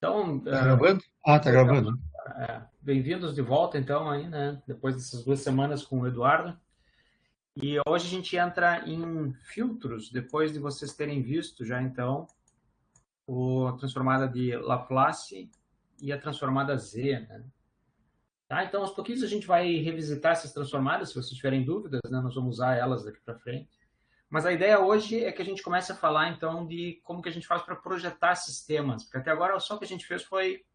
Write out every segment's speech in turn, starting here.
Então, Tá gravando? Ah, tá gravando. bem-vindos de volta, então, aí, né? Depois dessas 2 semanas com o Eduardo. E hoje a gente entra em filtros, depois de vocês terem visto já, então, a transformada de Laplace e a transformada Z, né? Tá? Então, aos pouquinhos a gente vai revisitar essas transformadas, se vocês tiverem dúvidas, né? Nós vamos usar elas daqui para frente. Mas a ideia hoje é que a gente comece a falar, então, de como que a gente faz para projetar sistemas, porque até agora só o que a gente fez foi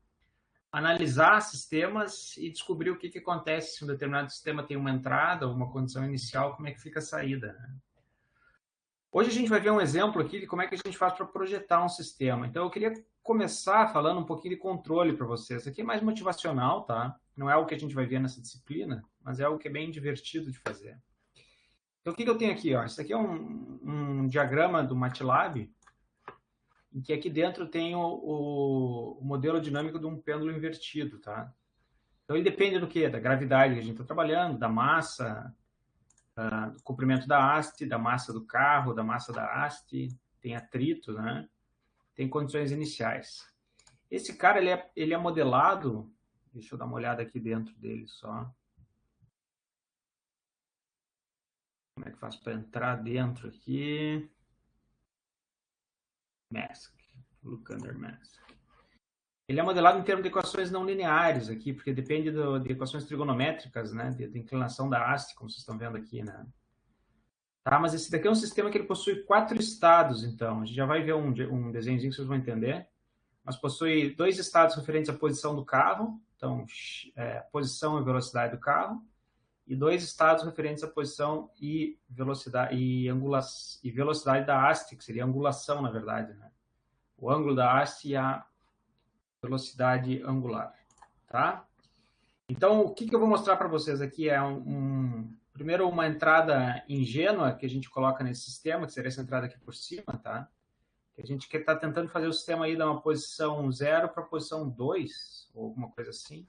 analisar sistemas e descobrir o que, que acontece se um determinado sistema tem uma entrada ou uma condição inicial, como é que fica a saída. Né? Hoje a gente vai ver um exemplo aqui de como é que a gente faz para projetar um sistema. Então eu queria começar falando um pouquinho de controle para vocês. Isso aqui é mais motivacional, tá? Não é algo que a gente vai ver nessa disciplina, mas é algo que é bem divertido de fazer. Então o que, que eu tenho aqui? Ó? Isso aqui é um diagrama do MATLAB, em que aqui dentro tem o modelo dinâmico de um pêndulo invertido, tá? Então, ele depende do quê? Da gravidade que a gente está trabalhando, da massa, do comprimento da haste, da massa do carro, da massa da haste, tem atrito, né? Tem condições iniciais. Esse cara, ele é modelado, deixa eu dar uma olhada aqui dentro dele só. Como é que faz para entrar dentro aqui? Mask. Look under mask. Ele é modelado em termos de equações não lineares aqui, porque depende de equações trigonométricas, né? De inclinação da haste, como vocês estão vendo aqui, né? Tá? Mas esse daqui é um sistema que ele possui 4 estados, então. A gente já vai ver um desenhozinho que vocês vão entender. Mas possui 2 estados referentes à posição do carro, então, posição e velocidade do carro, e 2 estados referentes à posição e velocidade e velocidade da haste, que seria a angulação, na verdade, né? O ângulo da haste e a velocidade angular, tá? Então, o que, que eu vou mostrar para vocês aqui é primeiro uma entrada ingênua que a gente coloca nesse sistema, que seria essa entrada aqui por cima, tá? Que a gente está tentando fazer o sistema aí da uma posição 0 para a posição 2, ou alguma coisa assim.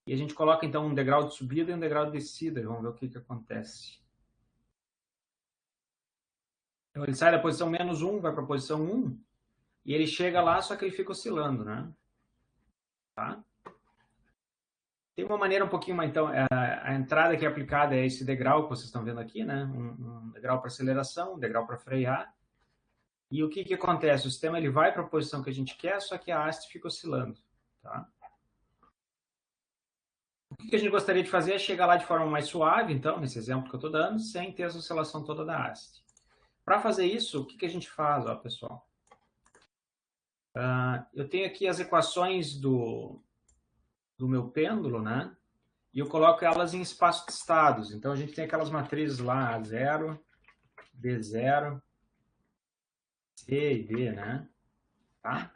E a gente coloca então um degrau de subida e um degrau de descida, e vamos ver o que, que acontece. Então ele sai da posição -1, vai para a posição 1, e ele chega lá, só que ele fica oscilando, né? Tá? Tem uma maneira um pouquinho mais, então, a entrada que é aplicada é esse degrau que vocês estão vendo aqui, né? Um degrau para aceleração, um degrau para frear. E o que, que acontece? O sistema ele vai para a posição que a gente quer, só que a haste fica oscilando, tá? O que, que a gente gostaria de fazer é chegar lá de forma mais suave, então, nesse exemplo que eu estou dando, sem ter essa oscilação toda da haste. Para fazer isso, o que, que a gente faz, ó, pessoal? Eu tenho aqui as equações do meu pêndulo, né? E eu coloco elas em espaço de estados. Então, a gente tem aquelas matrizes lá, A0, B0, C e D, né? Tá?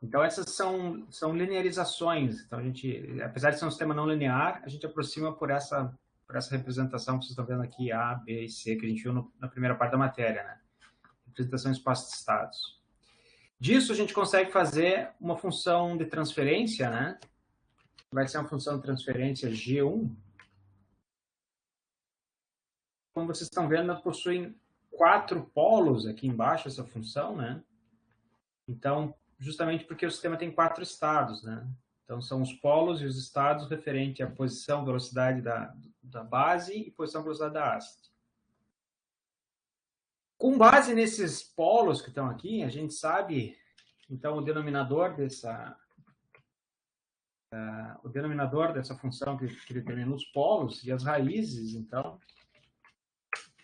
Então, essas são linearizações. Então, a gente, apesar de ser um sistema não linear, a gente aproxima por essa representação que vocês estão vendo aqui, A, B e C, que a gente viu na primeira parte da matéria, né? Representação em espaço de estados. Disso, a gente consegue fazer uma função de transferência, né? Vai ser uma função de transferência G1. Como vocês estão vendo, ela possui 4 polos aqui embaixo, essa função, né? Então, justamente porque o sistema tem 4 estados, né? Então, são os polos e os estados referente à posição, velocidade da base e posição, velocidade da haste. Com base nesses polos que estão aqui, a gente sabe, então, o denominador dessa função que determina os polos e as raízes, então,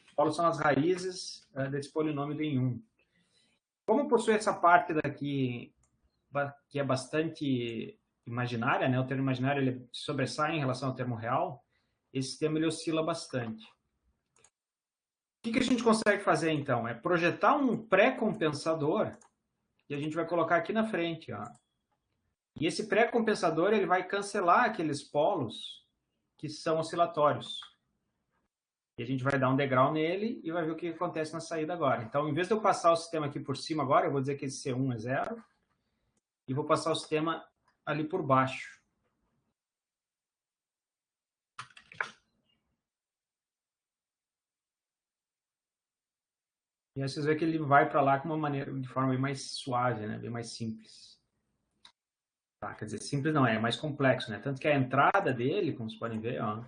os polos são as raízes desse polinômio de 1. Como possui essa parte daqui que é bastante imaginária, né? O termo imaginário ele sobressai em relação ao termo real, esse termo ele oscila bastante. O que a gente consegue fazer, então? É projetar um pré-compensador e a gente vai colocar aqui na frente, ó. E esse pré-compensador ele vai cancelar aqueles polos que são oscilatórios. E a gente vai dar um degrau nele e vai ver o que acontece na saída agora. Então, em vez de eu passar o sistema aqui por cima agora, eu vou dizer que esse C1 é 0 e vou passar o sistema ali por baixo. E aí vocês veem que ele vai para lá de forma bem mais suave, né? Bem mais simples. Tá? Quer dizer, simples não é, é mais complexo, né? Tanto que a entrada dele, como vocês podem ver, ó,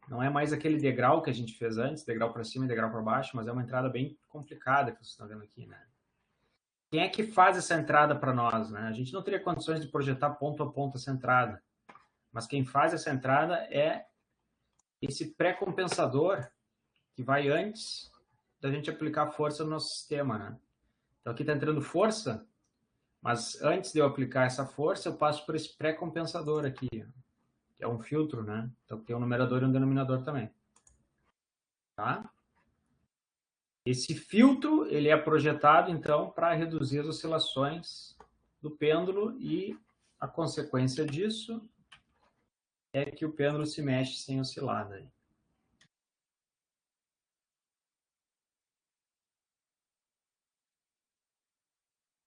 não é mais aquele degrau que a gente fez antes, degrau para cima e degrau para baixo, mas é uma entrada bem complicada que vocês estão vendo aqui, né? Quem é que faz essa entrada para nós, né? A gente não teria condições de projetar ponto a ponto essa entrada, mas quem faz essa entrada é esse pré-compensador que vai antes da gente aplicar força no nosso sistema, né? Então aqui está entrando força, mas antes de eu aplicar essa força, eu passo por esse pré-compensador aqui, que é um filtro, né? Então tem um numerador e um denominador também. Tá? Esse filtro, ele é projetado, então, para reduzir as oscilações do pêndulo e a consequência disso é que o pêndulo se mexe sem oscilar. Daí.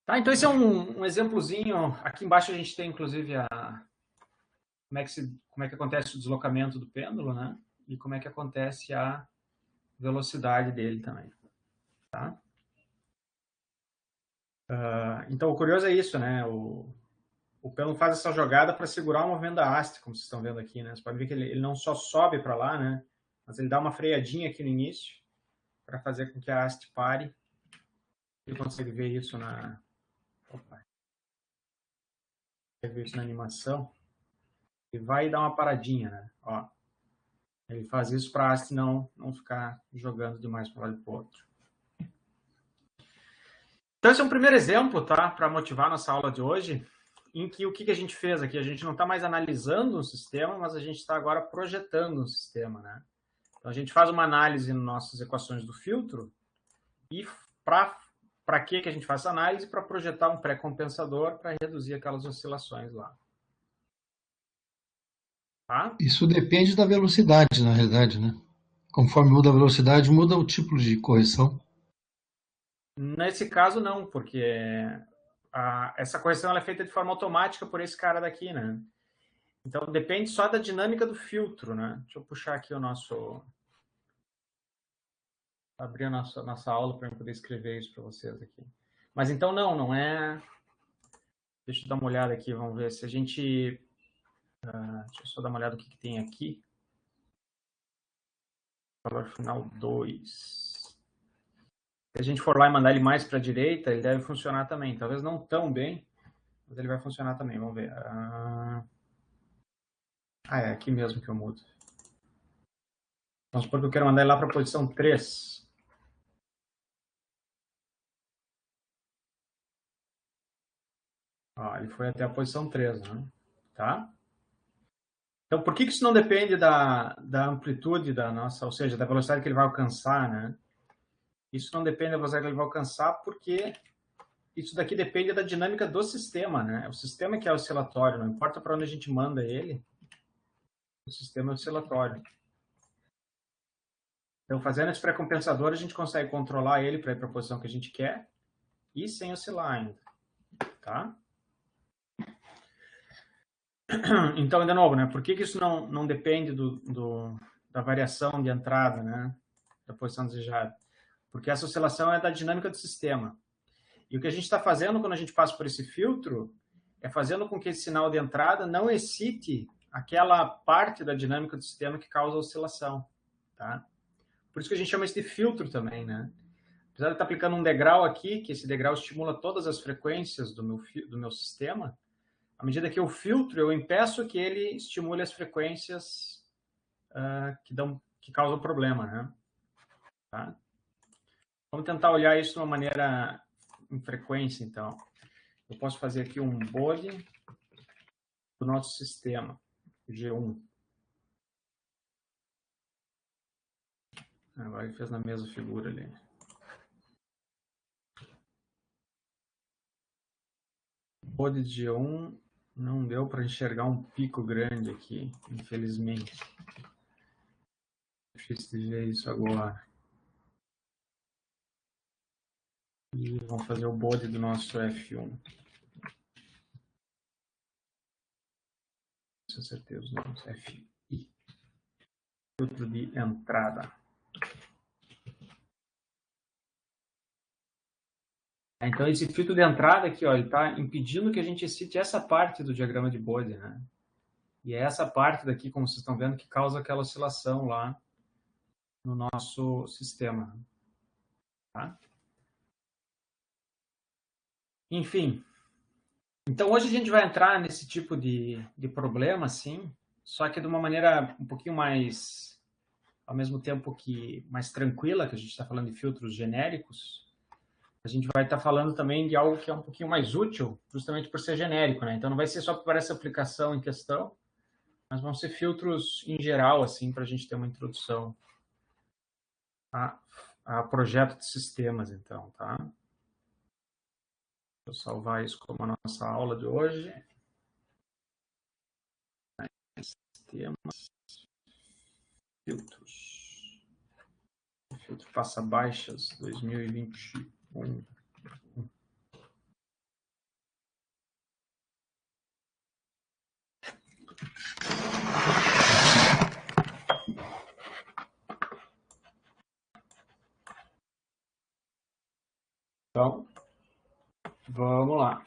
Tá, então esse é um exemplozinho. Aqui embaixo a gente tem, inclusive, como é que acontece o deslocamento do pêndulo, né? E como é que acontece a velocidade dele também. Tá? Então, o curioso é isso, né? O pêndulo faz essa jogada para segurar o movimento da haste, como vocês estão vendo aqui, né? Você pode ver que ele não só sobe para lá, né? Mas ele dá uma freadinha aqui no início para fazer com que a haste pare. Você consegue ver isso na... Opa. Consegue ver isso na animação. Ele vai dar uma paradinha, né? Ó. Ele faz isso para a haste não ficar jogando demais para um lado e para o outro. Então, esse é um primeiro exemplo, tá? Para motivar nossa aula de hoje, em que o que a gente fez aqui? A gente não está mais analisando um sistema, mas a gente está agora projetando um sistema, né? Então, a gente faz uma análise nas nossas equações do filtro e para que a gente faz essa análise? Para projetar um pré-compensador para reduzir aquelas oscilações lá. Tá? Isso depende da velocidade, na realidade, né? Conforme muda a velocidade, muda o tipo de correção. Nesse caso, não, porque essa correção ela é feita de forma automática por esse cara daqui, né? Então, depende só da dinâmica do filtro, né? Deixa eu puxar aqui o nosso... Abrir a nossa aula para eu poder escrever isso para vocês aqui. Mas então, não é... Deixa eu dar uma olhada aqui, vamos ver se a gente... deixa eu só dar uma olhada no que tem aqui. Valor final 2. Se a gente for lá e mandar ele mais para a direita, ele deve funcionar também. Talvez não tão bem, mas ele vai funcionar também. Vamos ver. É aqui mesmo que eu mudo. Vamos supor que eu quero mandar ele lá para a posição 3. Ó, ele foi até a posição 3, né? Tá? Então, por que isso não depende da amplitude da nossa, ou seja, da velocidade que ele vai alcançar, né? Isso não depende da velocidade que ele vai alcançar porque isso daqui depende da dinâmica do sistema, né? O sistema que é oscilatório, não importa para onde a gente manda ele, o sistema é oscilatório. Então, fazendo esse pré-compensador, a gente consegue controlar ele para ir para a posição que a gente quer e sem oscilar ainda, tá? Então, de novo, né? Por que isso não depende da variação de entrada, né? Da posição desejada? Porque essa oscilação é da dinâmica do sistema. E o que a gente está fazendo quando a gente passa por esse filtro é fazendo com que esse sinal de entrada não excite aquela parte da dinâmica do sistema que causa a oscilação, tá? Por isso que a gente chama isso de filtro também, né? Apesar de estar aplicando um degrau aqui, que esse degrau estimula todas as frequências do meu sistema, à medida que eu filtro, eu impeço que ele estimule as frequências que causam problema, né? Tá? Vamos tentar olhar isso de uma maneira em frequência, então. Eu posso fazer aqui um bode do nosso sistema, G1. Agora ele fez na mesma figura ali. Bode de G1 não deu para enxergar um pico grande aqui, infelizmente. Difícil de ver isso agora. E vamos fazer o bode do nosso F1. Com certeza, nosso FI. Filtro de entrada. Então, esse filtro de entrada aqui, ó, ele está impedindo que a gente cite essa parte do diagrama de Bode, né? E é essa parte daqui, como vocês estão vendo, que causa aquela oscilação lá no nosso sistema. Tá? Enfim, então hoje a gente vai entrar nesse tipo de problema, assim, só que de uma maneira um pouquinho mais, ao mesmo tempo que mais tranquila, que a gente está falando de filtros genéricos, a gente vai estar falando também de algo que é um pouquinho mais útil, justamente por ser genérico, né? Então não vai ser só para essa aplicação em questão, mas vão ser filtros em geral, assim, para a gente ter uma introdução a projeto de sistemas, então, tá? Vou salvar isso como a nossa aula de hoje. Sistemas, filtros. Filtro passa baixas 2021. Então, vamos lá.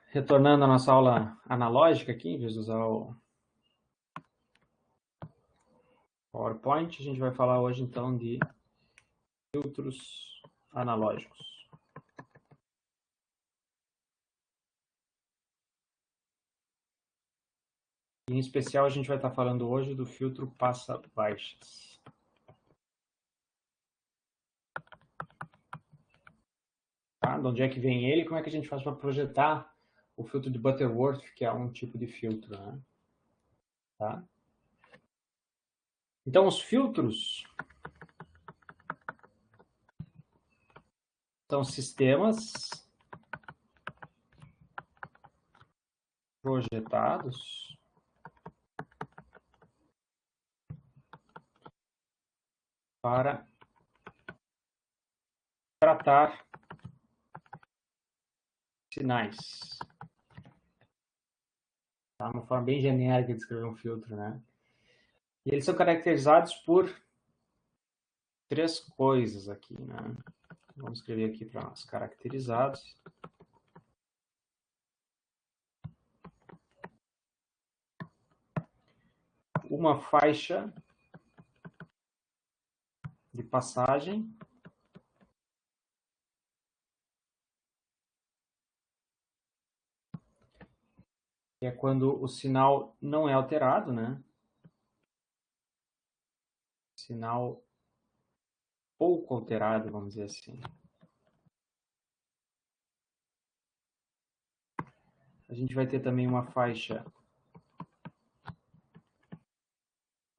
Retornando à nossa aula analógica aqui, em vez de usar o PowerPoint, a gente vai falar hoje, então, de filtros analógicos. Em especial, a gente vai estar falando hoje do filtro passa-baixas. Tá? De onde é que vem ele? Como é que a gente faz para projetar o filtro de Butterworth, que é um tipo de filtro, né? Tá? Então, os filtros são sistemas projetados para tratar sinais. Tá? Uma forma bem genérica de escrever um filtro, né? E eles são caracterizados por três coisas aqui, né? Vamos escrever aqui para nós, caracterizados. Uma faixa de passagem. Que é quando o sinal não é alterado, né? Sinal pouco alterado, vamos dizer assim. A gente vai ter também uma faixa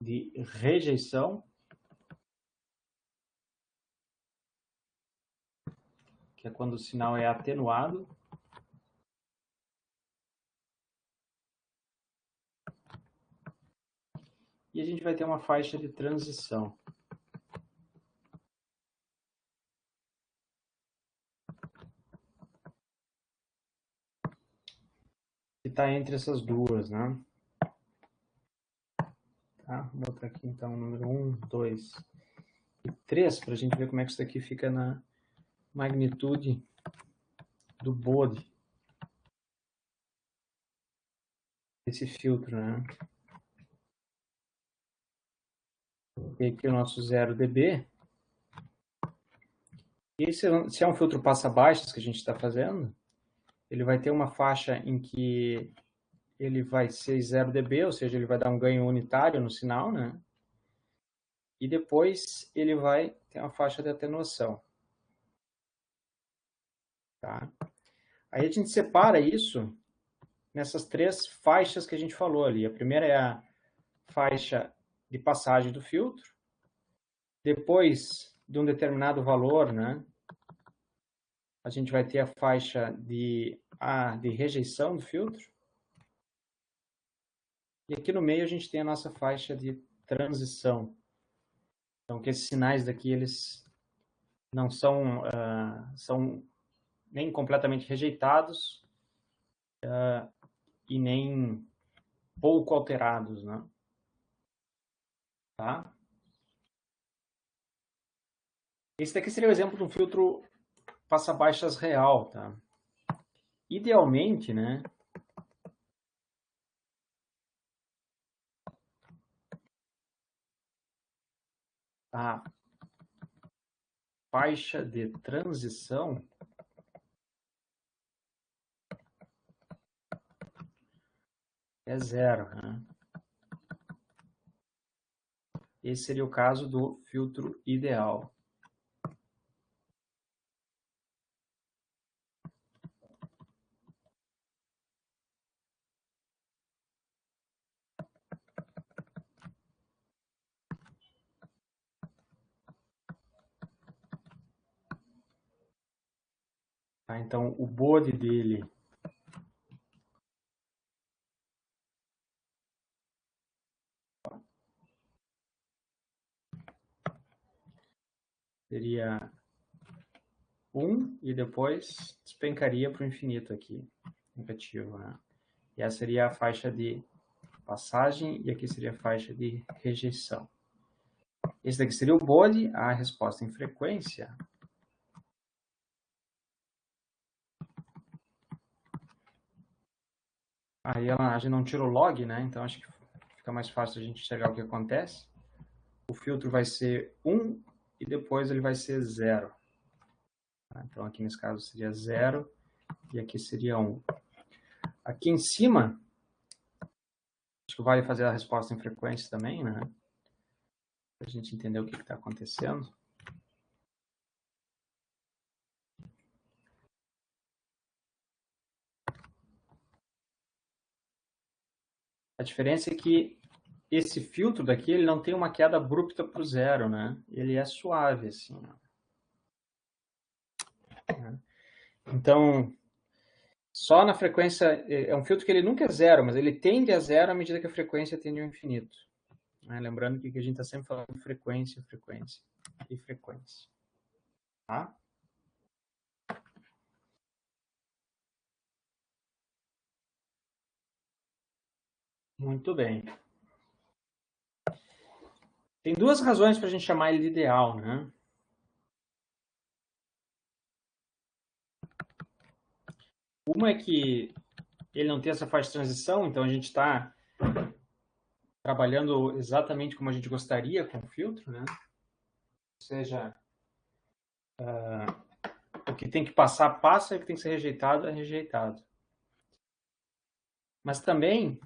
de rejeição, que é quando o sinal é atenuado. E a gente vai ter uma faixa de transição. Que está entre essas duas, né? Tá? Vou botar aqui então o número 1, 2 e 3, para a gente ver como é que isso daqui fica na magnitude do Bode. Esse filtro, né? E aqui o nosso 0 dB. E se é um filtro passa-baixas que a gente está fazendo, ele vai ter uma faixa em que ele vai ser 0 dB, ou seja, ele vai dar um ganho unitário no sinal, né? E depois ele vai ter uma faixa de atenuação. Tá? Aí a gente separa isso nessas três faixas que a gente falou ali. A primeira é a faixa de passagem do filtro. Depois de um determinado valor, né? A gente vai ter a faixa de rejeição do filtro. E aqui no meio a gente tem a nossa faixa de transição. Então, que esses sinais daqui, eles não são, são nem completamente rejeitados e nem pouco alterados, né? Tá? Esse daqui seria o exemplo de um filtro passa-baixas real, tá? Idealmente, né? A faixa de transição é zero, né? Esse seria o caso do filtro ideal. Tá? Então, o bode dele seria 1 e depois despencaria para o infinito aqui, negativo, né? E essa seria a faixa de passagem e aqui seria a faixa de rejeição. Esse daqui seria o bode, a resposta em frequência. Aí a gente não tira o log, né? Então acho que fica mais fácil a gente enxergar o que acontece. O filtro vai ser 1 e depois ele vai ser 0. Então aqui nesse caso seria 0 e aqui seria 1. Aqui em cima, acho que vale fazer a resposta em frequência também, né? Para a gente entender o que está acontecendo. A diferença é que esse filtro daqui, ele não tem uma queda abrupta para o zero, né? Ele é suave, assim. Então, só na frequência... É um filtro que ele nunca é zero, mas ele tende a zero à medida que a frequência tende ao infinito. Lembrando que a gente está sempre falando de frequência, frequência e frequência. Tá? Muito bem. Tem duas razões para a gente chamar ele de ideal, né? Uma é que ele não tem essa faixa de transição, então a gente está trabalhando exatamente como a gente gostaria com o filtro, né? Ou seja, o que tem que passar, passa, e o que tem que ser rejeitado, é rejeitado. Mas também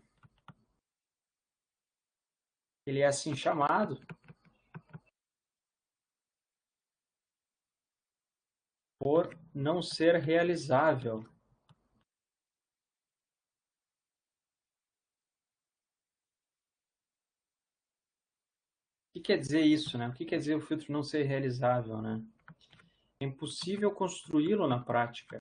ele é assim chamado por não ser realizável. O que quer dizer isso, né? O que quer dizer o filtro não ser realizável, né? É impossível construí-lo na prática.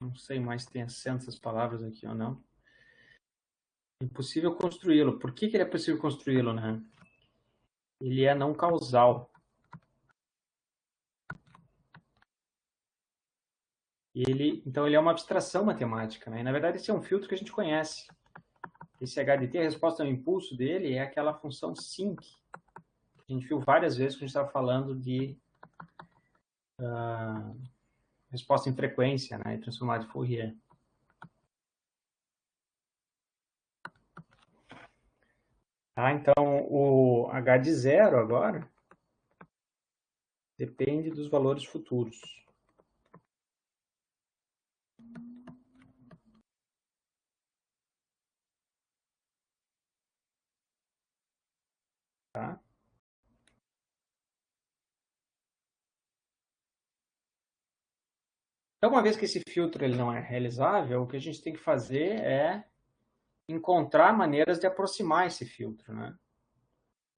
Não sei mais se tem acento essas palavras aqui ou não. É impossível construí-lo. Por que ele é possível construí-lo, né? Ele é não causal. Então ele é uma abstração matemática, né? E, na verdade, esse é um filtro que a gente conhece. Esse HDT, a resposta ao impulso dele é aquela função sinc. A gente viu várias vezes quando a gente estava falando de resposta em frequência, né? E transformada em Fourier. Então, o H de zero agora depende dos valores futuros. Tá? Então, uma vez que esse filtro ele não é realizável, o que a gente tem que fazer é encontrar maneiras de aproximar esse filtro, né?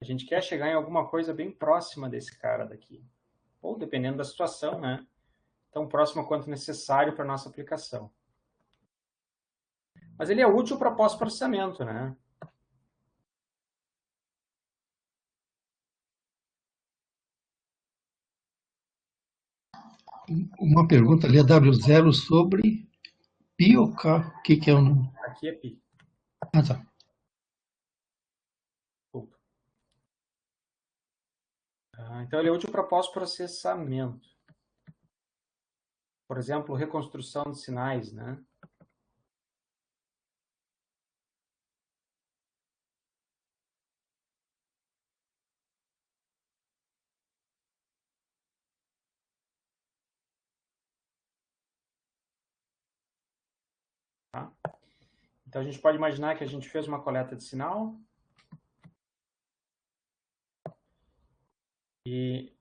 A gente quer chegar em alguma coisa bem próxima desse cara daqui. Ou, dependendo da situação, né? Tão próximo quanto necessário para a nossa aplicação. Mas ele é útil para pós-processamento, né? Uma pergunta ali, a W0 sobre... Pi ou K? O que é o nome? Aqui é pi. Ah, tá. Desculpa. Então, ele é útil para pós-processamento. Por exemplo, reconstrução de sinais, né? Tá? Então, a gente pode imaginar que a gente fez uma coleta de sinal e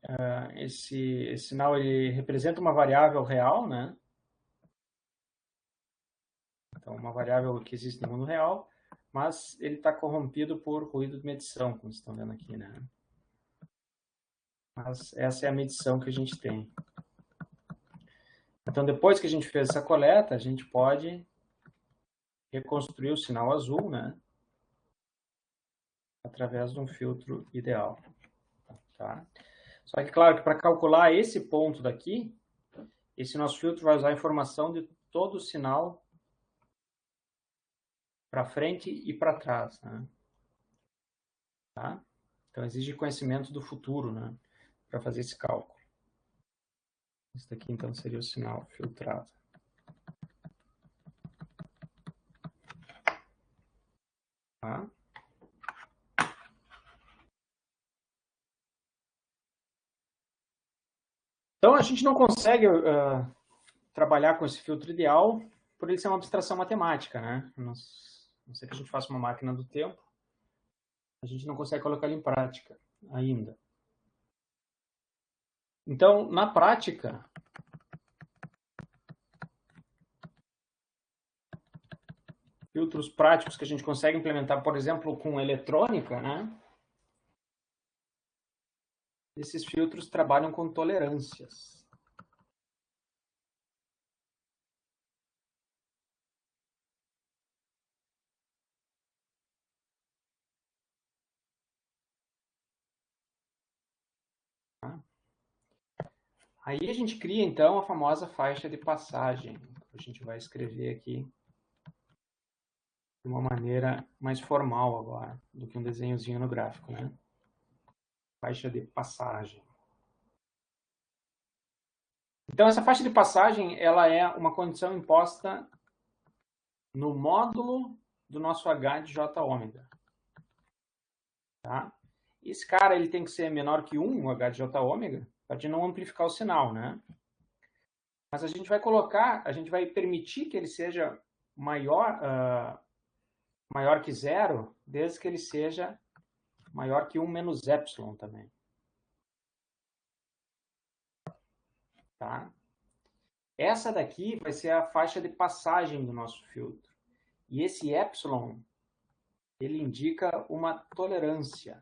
esse sinal ele representa uma variável real, né? Então, uma variável que existe no mundo real, mas ele está corrompido por ruído de medição, como vocês estão vendo aqui, né? Mas essa é a medição que a gente tem. Então, depois que a gente fez essa coleta, a gente pode reconstruir o sinal azul, né? Através de um filtro ideal. Tá? Só que, claro, que para calcular esse ponto daqui, esse nosso filtro vai usar a informação de todo o sinal para frente e para trás, né? Tá? Então, exige conhecimento do futuro, né? Para fazer esse cálculo. Esse daqui, então, seria o sinal filtrado. Tá? Então, a gente não consegue trabalhar com esse filtro ideal por ele ser uma abstração matemática, né? Não sei que a gente faça uma máquina do tempo, a gente não consegue colocar ele em prática ainda. Então, na prática, filtros práticos que a gente consegue implementar, por exemplo, com eletrônica, né? Esses filtros trabalham com tolerâncias. Tá? Aí a gente cria, então, a famosa faixa de passagem. A gente vai escrever aqui de uma maneira mais formal agora, do que um desenhozinho no gráfico, né? Faixa de passagem. Então, essa faixa de passagem, ela é uma condição imposta no módulo do nosso H de J ômega. Tá? Esse cara ele tem que ser menor que 1, o H de J ômega, para não amplificar o sinal, né? Mas a gente vai colocar, a gente vai permitir que ele seja maior, maior que 0, desde que ele seja maior que 1 menos epsilon também. Tá? Essa daqui vai ser a faixa de passagem do nosso filtro. E esse epsilon, ele indica uma tolerância.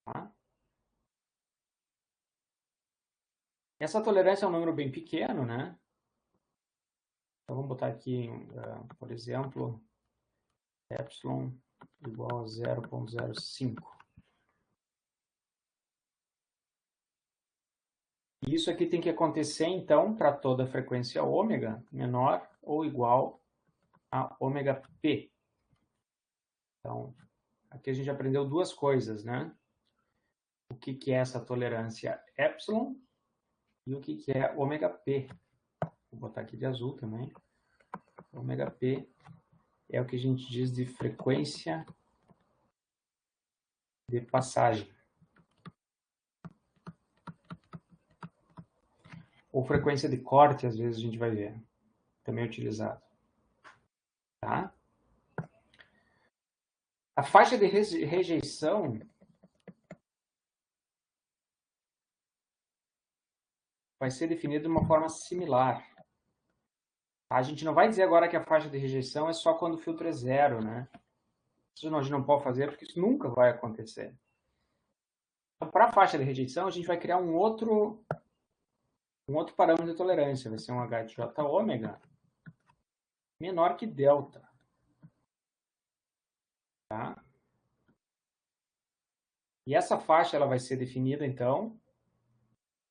Tá? Essa tolerância é um número bem pequeno, né? Então, vamos botar aqui, por exemplo, epsilon igual a 0,05. E isso aqui tem que acontecer, então, para toda a frequência ômega menor ou igual a ômega p. Então, aqui a gente aprendeu duas coisas, né? O que é essa tolerância epsilon e o que é ômega p. Vou botar aqui de azul também. Ômega p é o que a gente diz de frequência de passagem. Ou frequência de corte, às vezes a gente vai ver. Também é utilizado. Tá? A faixa de rejeição vai ser definida de uma forma similar. A gente não vai dizer agora que a faixa de rejeição é só quando o filtro é 0, né? Isso a gente não pode fazer porque isso nunca vai acontecer. Então, para a faixa de rejeição, a gente vai criar um outro parâmetro de tolerância. Vai ser um H de J ômega menor que delta. Tá? E essa faixa ela vai ser definida, então,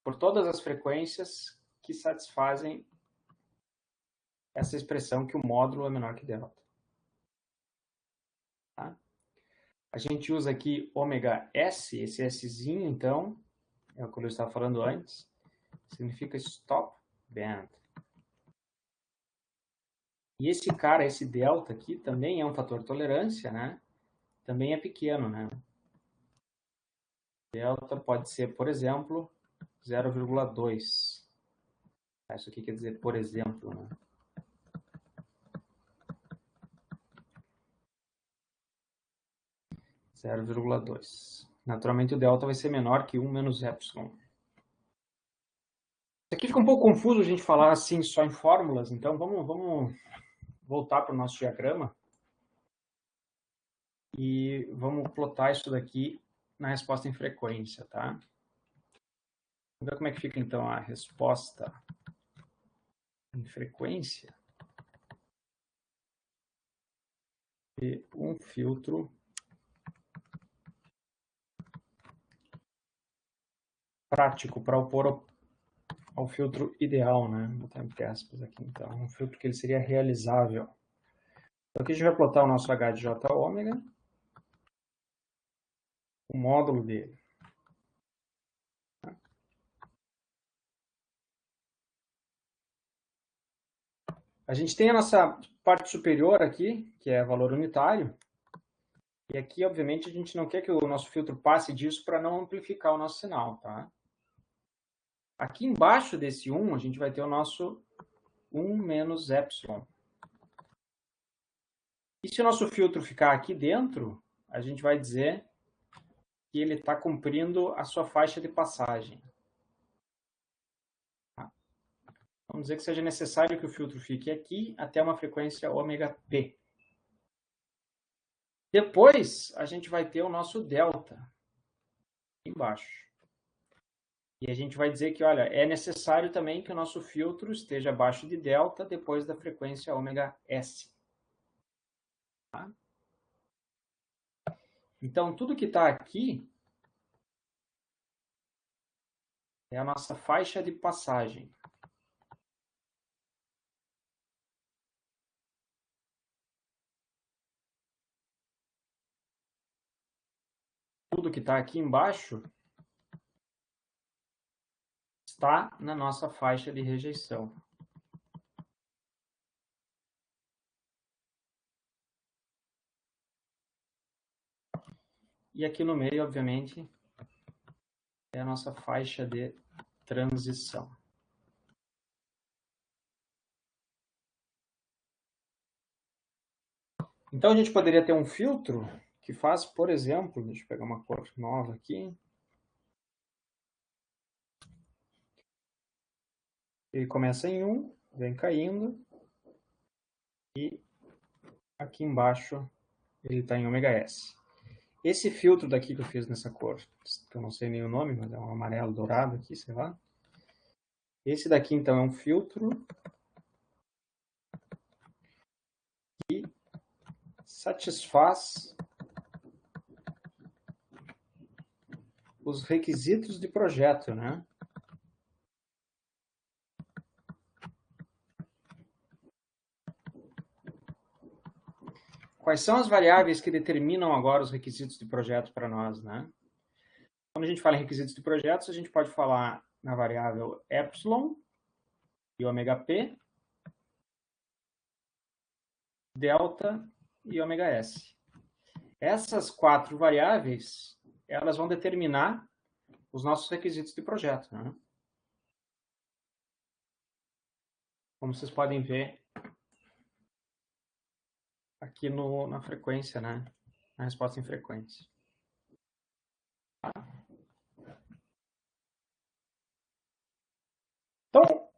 por todas as frequências que satisfazem essa expressão que o módulo é menor que delta. Tá? A gente usa aqui ômega S, esse Szinho, então, é o que eu estava falando antes, significa stop band. E esse cara, esse delta aqui, também é um fator de tolerância, né? Também é pequeno, né? Delta pode ser, por exemplo, 0,2. Isso aqui quer dizer, por exemplo, né? (0,2). Naturalmente, o delta vai ser menor que 1 menos epsilon. Aqui fica um pouco confuso a gente falar assim só em fórmulas, então vamos voltar para o nosso diagrama e vamos plotar isso daqui na resposta em frequência, tá? Vamos ver como é que fica então a resposta em frequência de um filtro prático para opor ao filtro ideal, né? Vou botar entre aspas aqui, então. Um filtro que ele seria realizável. Então, aqui a gente vai plotar o nosso H de J ômega, o módulo dele. A gente tem a nossa parte superior aqui, que é valor unitário. E aqui, obviamente, a gente não quer que o nosso filtro passe disso para não amplificar o nosso sinal, tá? Aqui embaixo desse 1, a gente vai ter o nosso 1 menos epsilon. E se o nosso filtro ficar aqui dentro, a gente vai dizer que ele está cumprindo a sua faixa de passagem. Tá? Vamos dizer que seja necessário que o filtro fique aqui até uma frequência ômega p. Depois, a gente vai ter o nosso delta embaixo. E a gente vai dizer que, olha, é necessário também que o nosso filtro esteja abaixo de delta depois da frequência ômega s. Tá? Então, tudo que está aqui é a nossa faixa de passagem. Tudo que está aqui embaixo está na nossa faixa de rejeição. E aqui no meio, obviamente, é a nossa faixa de transição. Então, a gente poderia ter um filtro que faz, por exemplo, deixa eu pegar uma cor nova aqui. Ele começa em 1, vem caindo, e aqui embaixo ele está em ômega S. Esse filtro daqui que eu fiz nessa cor, que eu não sei nem o nome, mas é um amarelo dourado aqui, sei lá. Esse daqui, então, é um filtro que satisfaz os requisitos de projeto, né? Quais são as variáveis que determinam agora os requisitos de projeto para nós, né? Quando a gente fala em requisitos de projetos, a gente pode falar na variável epsilon e ômega p, delta e ômega s. Essas 4 variáveis, elas vão determinar os nossos requisitos de projeto, né? Como vocês podem ver aqui na frequência, né? Na resposta em frequência. Tá? Então,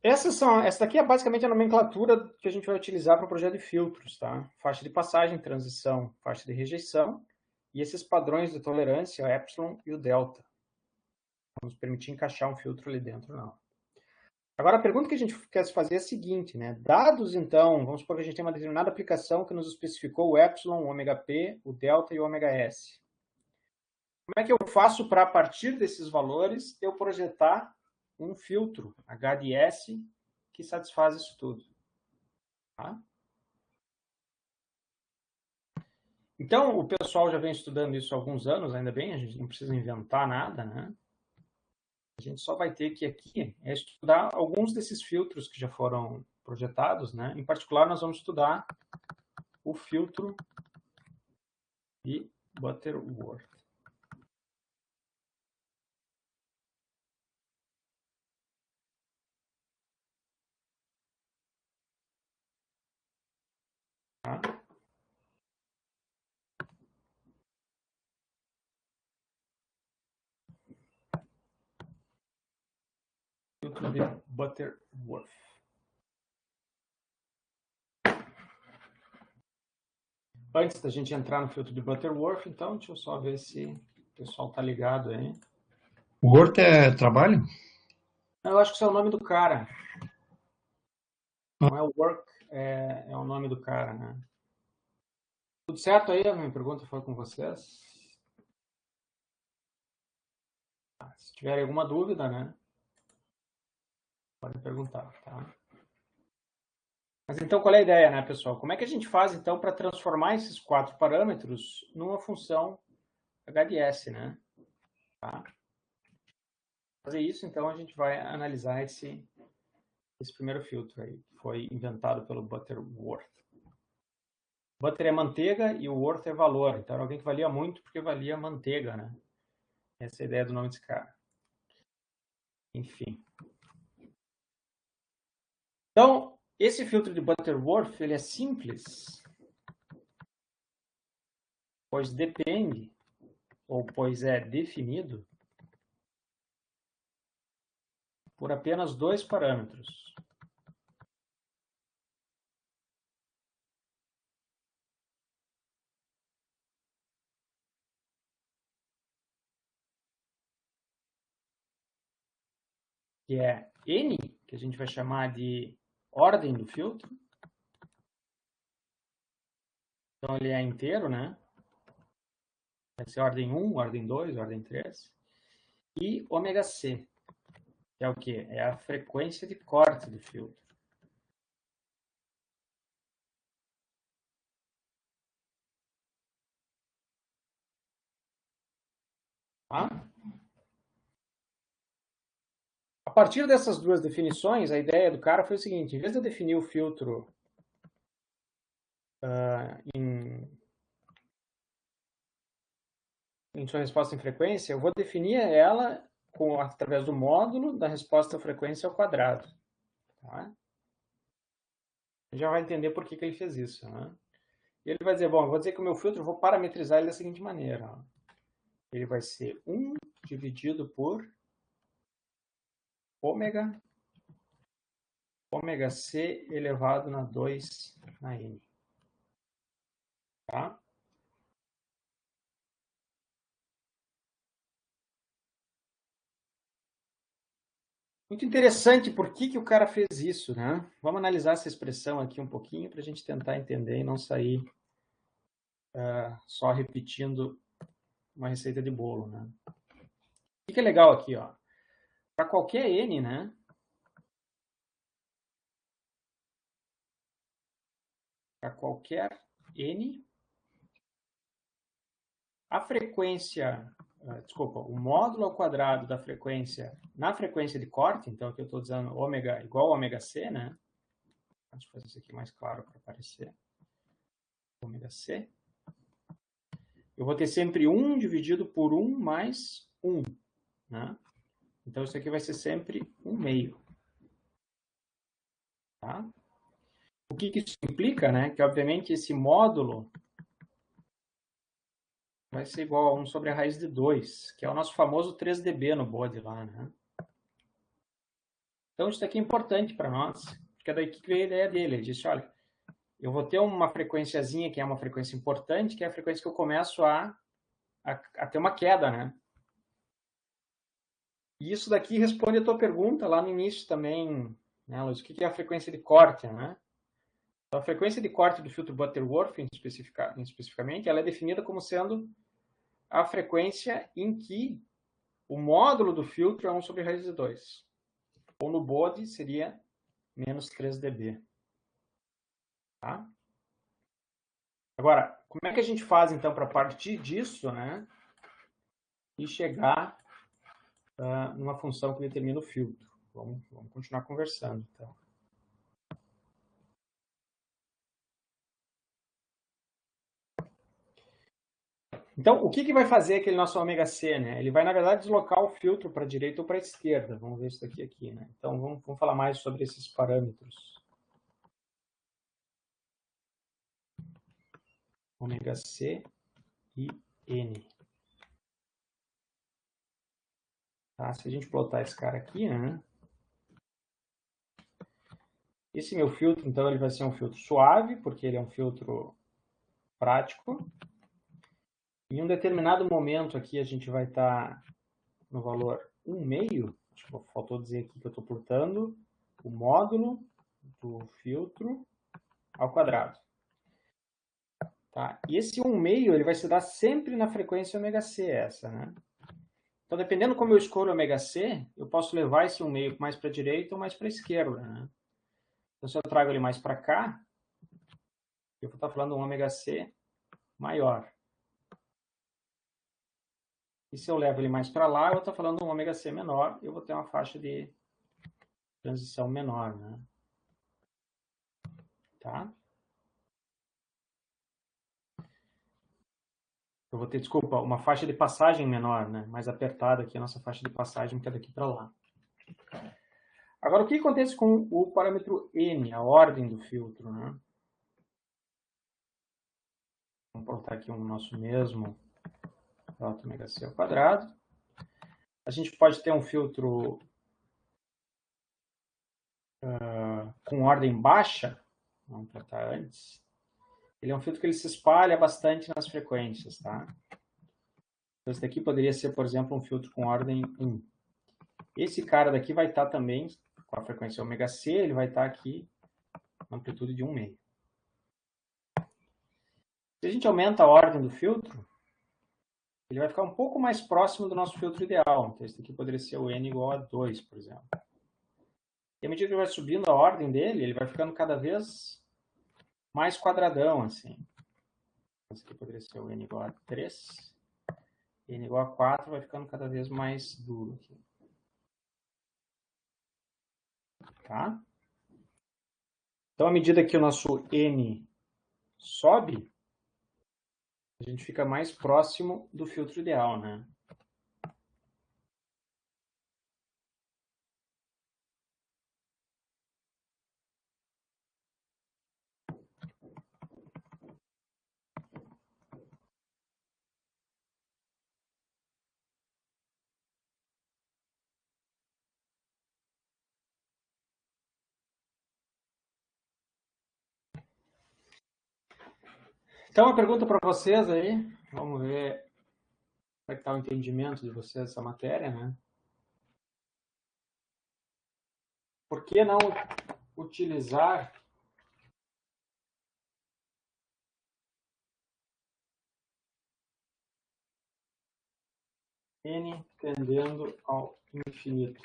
essa daqui é basicamente a nomenclatura que a gente vai utilizar para o projeto de filtros, tá? Faixa de passagem, transição, faixa de rejeição, e esses padrões de tolerância, o epsilon e o delta. Vamos permitir encaixar um filtro ali dentro, não. Agora, a pergunta que a gente quer se fazer é a seguinte, né? Dados, então, vamos supor que a gente tem uma determinada aplicação que nos especificou o epsilon, o ômega p, o delta e o ômega s. Como é que eu faço para, a partir desses valores, eu projetar um filtro HDS que satisfaz isso tudo? Tá? Então, o pessoal já vem estudando isso há alguns anos, ainda bem, a gente não precisa inventar nada, né? A gente só vai ter que aqui estudar alguns desses filtros que já foram projetados, né? Em particular, nós vamos estudar o filtro de Butterworth. Tá? Filtro de Butterworth. Antes da gente entrar no filtro de Butterworth, então, deixa eu só ver se o pessoal está ligado aí. O Word é trabalho? Eu acho que isso é o nome do cara. Não é o work, é o nome do cara, né? Tudo certo aí? A minha pergunta foi com vocês. Se tiverem alguma dúvida, né? Podem perguntar, tá? Mas então, qual é a ideia, né, pessoal? Como é que a gente faz, então, para transformar esses 4 parâmetros numa função HDS, né? Tá? Para fazer isso, então, a gente vai analisar esse primeiro filtro aí, que foi inventado pelo Butterworth. Butter é manteiga e o worth é valor. Então, era alguém que valia muito porque valia manteiga, né? Essa é a ideia do nome desse cara. Enfim. Então, esse filtro de Butterworth, ele é simples, pois depende, ou pois é definido, por apenas 2 parâmetros. Que é N, que a gente vai chamar de ordem do filtro. Então, ele é inteiro, né? Vai ser ordem 1, ordem 2, ordem 3. E ômega C, que é o quê? É a frequência de corte do filtro. Tá? A partir dessas duas definições, a ideia do cara foi o seguinte: em vez de eu definir o filtro em sua resposta em frequência, eu vou definir ela através do módulo da resposta à frequência ao quadrado. Tá? Já vai entender por que ele fez isso. Né? E ele vai dizer, bom, eu vou dizer que o meu filtro, eu vou parametrizar ele da seguinte maneira. Ó. Ele vai ser 1 dividido por ômega C elevado na 2 na n. Tá? Muito interessante por que o cara fez isso, né? Vamos analisar essa expressão aqui um pouquinho para a gente tentar entender e não sair só repetindo uma receita de bolo, né? O que é legal aqui, ó? Para qualquer n, né? Para qualquer n, a frequência, desculpa, o módulo ao quadrado da frequência na frequência de corte, então aqui eu estou dizendo ômega igual a ômega c, né? Deixa eu fazer isso aqui mais claro para aparecer. Ômega c. Eu vou ter sempre 1 dividido por 1 mais 1, né? Então isso aqui vai ser sempre 1/2. Tá? O que isso implica, né? Que obviamente esse módulo vai ser igual a 1 sobre a raiz de 2, que é o nosso famoso 3dB no bode lá, né? Então, isso aqui é importante para nós, porque é daí que veio a ideia dele. Ele disse, olha, eu vou ter uma frequenciazinha que é uma frequência importante, que é a frequência que eu começo a ter uma queda, né? E isso daqui responde a tua pergunta lá no início também, né, Luiz? O que é a frequência de corte, né? Então, a frequência de corte do filtro Butterworth, especificamente, ela é definida como sendo a frequência em que o módulo do filtro é 1 sobre raiz de 2. Ou no BODE seria menos 3 dB. Tá? Agora, como é que a gente faz, então, para partir disso, né, e chegar numa função que determina o filtro? Vamos continuar conversando, então. Então, o que vai fazer aquele nosso ômega C, né? Ele vai, na verdade, deslocar o filtro para a direita ou para a esquerda. Vamos ver isso aqui, né? Então, vamos falar mais sobre esses parâmetros. Ômega C e N. Tá? Se a gente plotar esse cara aqui, né? Esse meu filtro, então, ele vai ser um filtro suave, porque ele é um filtro prático. Em um determinado momento aqui, a gente vai estar no valor 1,5. Faltou dizer aqui que eu estou plotando o módulo do filtro ao quadrado. Tá? E esse 1,5 ele vai se dar sempre na frequência ômega C, essa, né? Então, dependendo como eu escolho ômega C, eu posso levar esse 1,5 mais para a direita ou mais para a esquerda, né? Então, se eu trago ele mais para cá, eu vou estar falando um ômega C maior. E se eu levo ele mais para lá, eu vou estar falando um ômega C menor, eu vou ter uma faixa de transição menor, né? Tá? Eu vou ter, desculpa, uma faixa de passagem menor, né? Mais apertada aqui a nossa faixa de passagem, que é daqui para lá. Agora, o que acontece com o parâmetro N, a ordem do filtro, né? Vamos botar aqui o nosso mesmo ômega C ao quadrado. A gente pode ter um filtro com ordem baixa. Vamos botar antes. Ele é um filtro que ele se espalha bastante nas frequências, tá? Então, esse daqui poderia ser, por exemplo, um filtro com ordem 1. Esse cara daqui vai estar também com a frequência ômega C, ele vai estar aqui na amplitude de 1,5. Se a gente aumenta a ordem do filtro, ele vai ficar um pouco mais próximo do nosso filtro ideal. Então, esse aqui poderia ser o N igual a 2, por exemplo. E à medida que ele vai subindo a ordem dele, ele vai ficando cada vez mais quadradão, assim. Esse aqui poderia ser o N igual a 3. N igual a 4 vai ficando cada vez mais duro aqui. Tá? Então, à medida que o nosso N sobe, a gente fica mais próximo do filtro ideal, né? Então, uma pergunta para vocês aí. Vamos ver como é que está o entendimento de vocês dessa matéria, né? Por que não utilizar N tendendo ao infinito?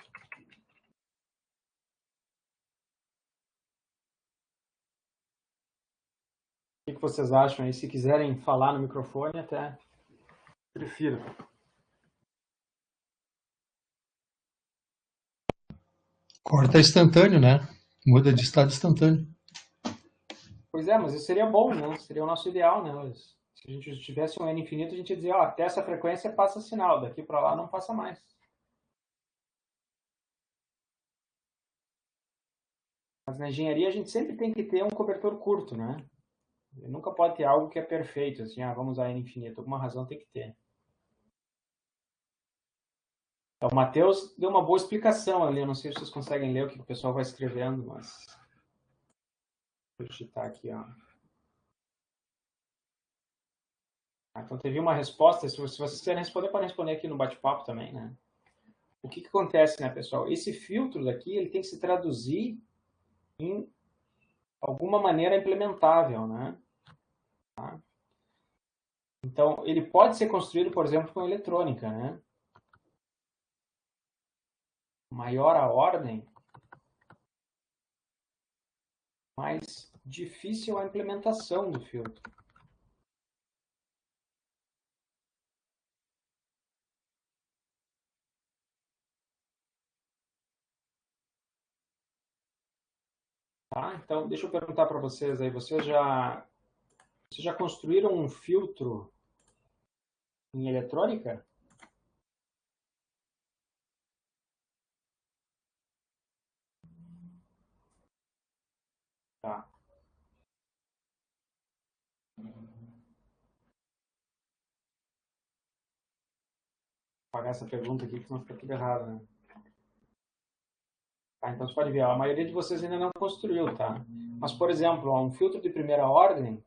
O que vocês acham aí? Se quiserem falar no microfone, até prefiro. Corta instantâneo, né? Muda de estado instantâneo. Pois é, mas isso seria bom, né? Seria o nosso ideal, né? Se a gente tivesse um N infinito, a gente ia dizer, ó, até essa frequência passa sinal, daqui para lá não passa mais. Mas na engenharia a gente sempre tem que ter um cobertor curto, né? Nunca pode ter algo que é perfeito, assim, vamos usar N infinito. Alguma razão tem que ter. Então, o Matheus deu uma boa explicação ali, eu não sei se vocês conseguem ler o que o pessoal vai escrevendo, mas... Vou digitar aqui, ó. Então, teve uma resposta, se vocês quiserem responder, podem responder aqui no bate-papo também, né? O que acontece, né, pessoal? Esse filtro daqui, ele tem que se traduzir em alguma maneira implementável, né? Tá? Então, ele pode ser construído, por exemplo, com eletrônica, né? Maior a ordem, mais difícil a implementação do filtro. Tá? Então, deixa eu perguntar para vocês aí, vocês já construíram um filtro em eletrônica? Tá. Vou apagar essa pergunta aqui, que senão fica tudo errado, né? Tá, então, você pode ver, a maioria de vocês ainda não construiu, tá? Mas, por exemplo, um filtro de primeira ordem,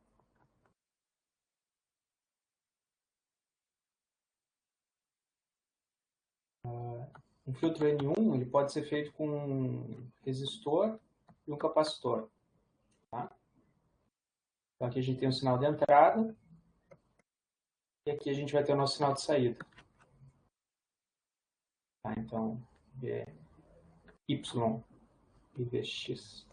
um filtro N1, ele pode ser feito com um resistor e um capacitor. Tá? Então, aqui a gente tem um sinal de entrada e aqui a gente vai ter o nosso sinal de saída. Tá? Então, VY e VX.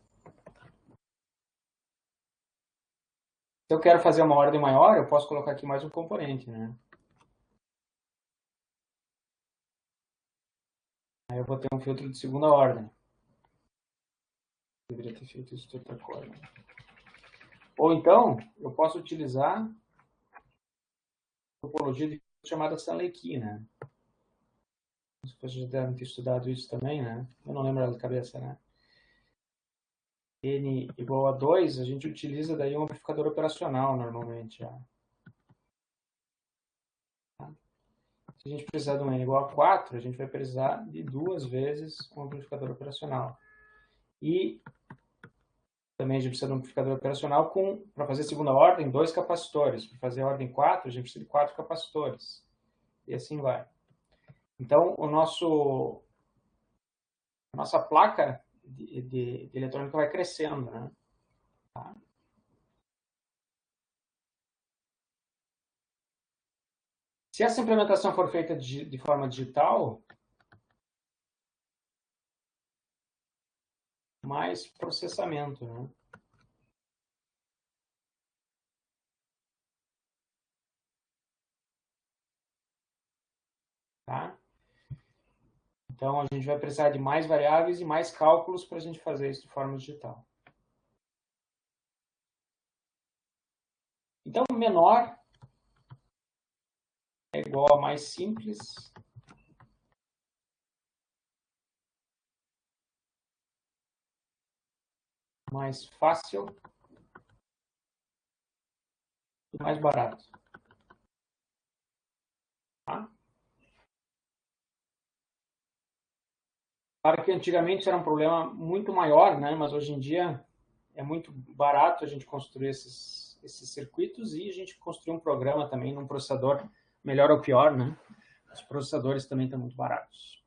Se eu quero fazer uma ordem maior, eu posso colocar aqui mais um componente, né? Aí eu vou ter um filtro de segunda ordem. Deveria ter feito isso de outra cor. Né? Ou então, eu posso utilizar a topologia de chamada Stanley Key, né? Vocês já devem ter estudado isso também, né? Eu não lembro de cabeça, né? N igual a 2, a gente utiliza daí um amplificador operacional, normalmente. Já. Tá? Se a gente precisar de um N igual a 4, a gente vai precisar de 2 vezes um amplificador operacional. E também a gente precisa de um amplificador operacional para fazer segunda ordem, 2 capacitores. Para fazer a ordem 4, a gente precisa de 4 capacitores. E assim vai. Então, a nossa placa de eletrônica vai crescendo, né? Tá? Se essa implementação for feita de forma digital, mais processamento, né? Tá? Então, a gente vai precisar de mais variáveis e mais cálculos para a gente fazer isso de forma digital. Então, menor é igual a mais simples. Mais fácil e mais barato. Tá? Claro que antigamente era um problema muito maior, né? Mas hoje em dia é muito barato a gente construir esses circuitos e a gente construir um programa também num processador, melhor ou pior, né? Os processadores também estão muito baratos.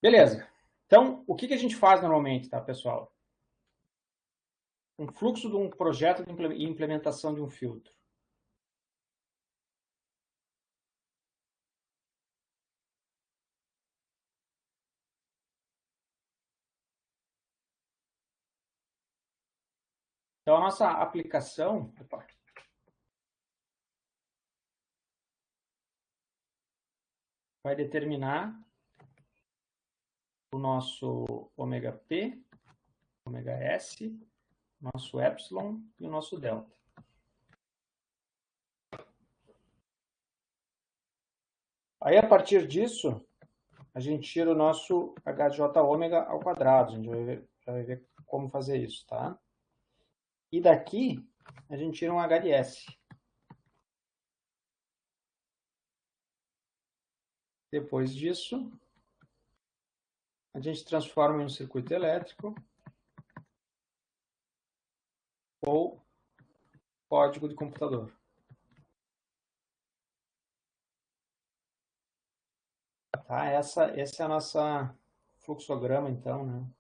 Beleza. Então, o que a gente faz normalmente, tá, pessoal? Um fluxo de um projeto de implementação de um filtro. Então, a nossa aplicação vai determinar o nosso ômega P, ômega S, nosso epsilon e o nosso delta. Aí, a partir disso, a gente tira o nosso HJ ômega ao quadrado. A gente vai ver como fazer isso, tá? E daqui, a gente tira um HDS. Depois disso, a gente transforma em um circuito elétrico ou código de computador. Tá? Esse é a nossa fluxograma, então, né?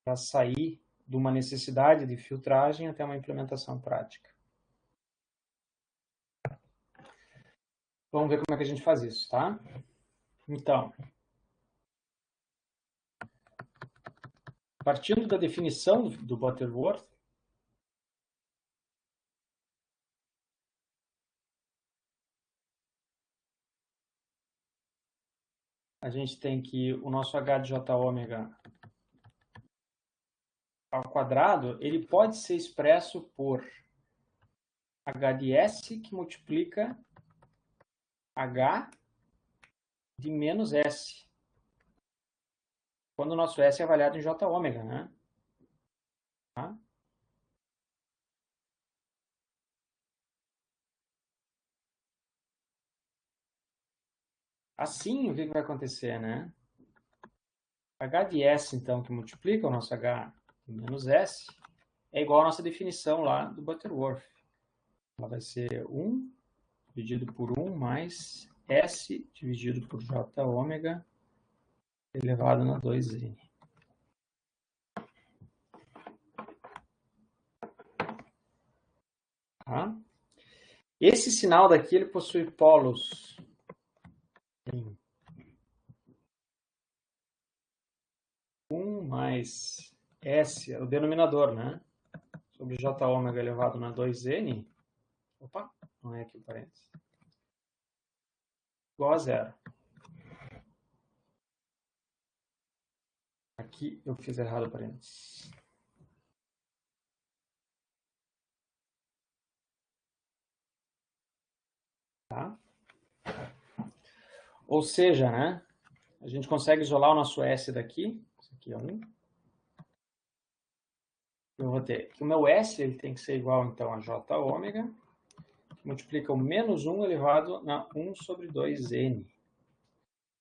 Para sair de uma necessidade de filtragem até uma implementação prática. Vamos ver como é que a gente faz isso, tá? Então, partindo da definição do Butterworth, a gente tem que o nosso h de j ômega ao quadrado, ele pode ser expresso por h de s que multiplica h de menos s. Quando o nosso s é avaliado em j ômega, né? Tá? Assim, o que vai acontecer, né? H de S, então, que multiplica o nosso H de menos S, é igual à nossa definição lá do Butterworth. Ela vai ser 1 dividido por 1 mais S dividido por J ômega elevado na 2N. Tá? Esse sinal daqui, ele possui polos em 1 mais S, é o denominador, né? Sobre J ômega elevado na 2N. Opa, não é aqui o parênteses. Igual a zero. Aqui eu fiz errado o parênteses. Tá? Ou seja, né? A gente consegue isolar o nosso S daqui. Isso aqui é 1. Eu vou ter que o meu S ele tem que ser igual, então, a J ômega, que multiplica o menos 1 elevado na 1 sobre 2N.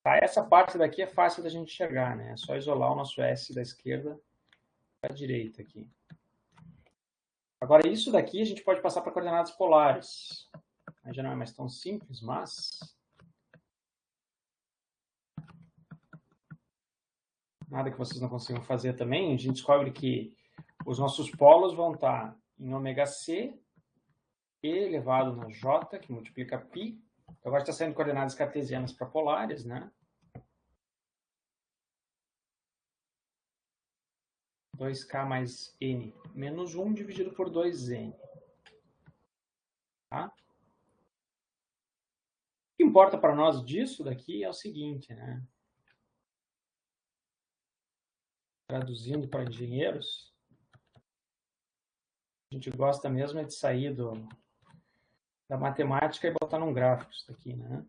Tá? Essa parte daqui é fácil da gente enxergar, né? É só isolar o nosso S da esquerda para a direita aqui. Agora, isso daqui a gente pode passar para coordenadas polares. Aí já não é mais tão simples, mas nada que vocês não consigam fazer também. A gente descobre que os nossos polos vão estar em ômega C, E elevado na J, que multiplica π. Agora está saindo coordenadas cartesianas para polares, né? 2k mais n menos 1 dividido por 2n. Tá? O que importa para nós disso daqui é o seguinte, né? Traduzindo para engenheiros, a gente gosta mesmo é de sair da matemática e botar num gráfico isso daqui, né?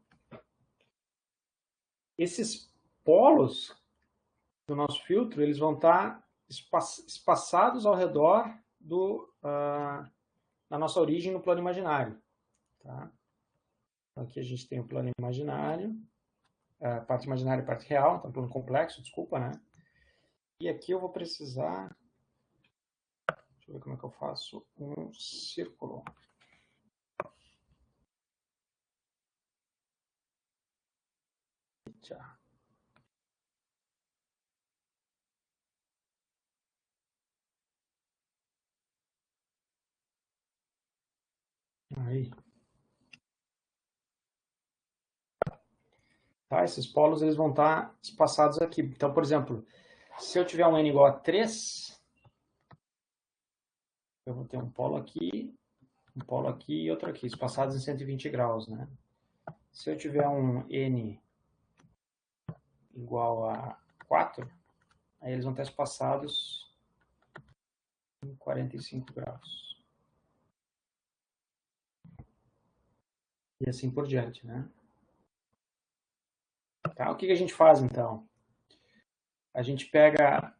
Esses polos do nosso filtro, eles vão estar espaçados ao redor da nossa origem no plano imaginário. Tá? Então, aqui a gente tem o plano imaginário, parte imaginária e parte real, então plano complexo, desculpa, né? E aqui eu vou precisar, deixa eu ver como é que eu faço, um círculo. Tchau. Aí. Tá? Esses polos eles vão estar espaçados aqui. Então, por exemplo, se eu tiver um n igual a 3, eu vou ter um polo aqui e outro aqui, espaçados em 120 graus, né? Se eu tiver um n igual a 4, aí eles vão estar espaçados em 45 graus. E assim por diante, né? Tá? O que a gente faz, então? A gente pega...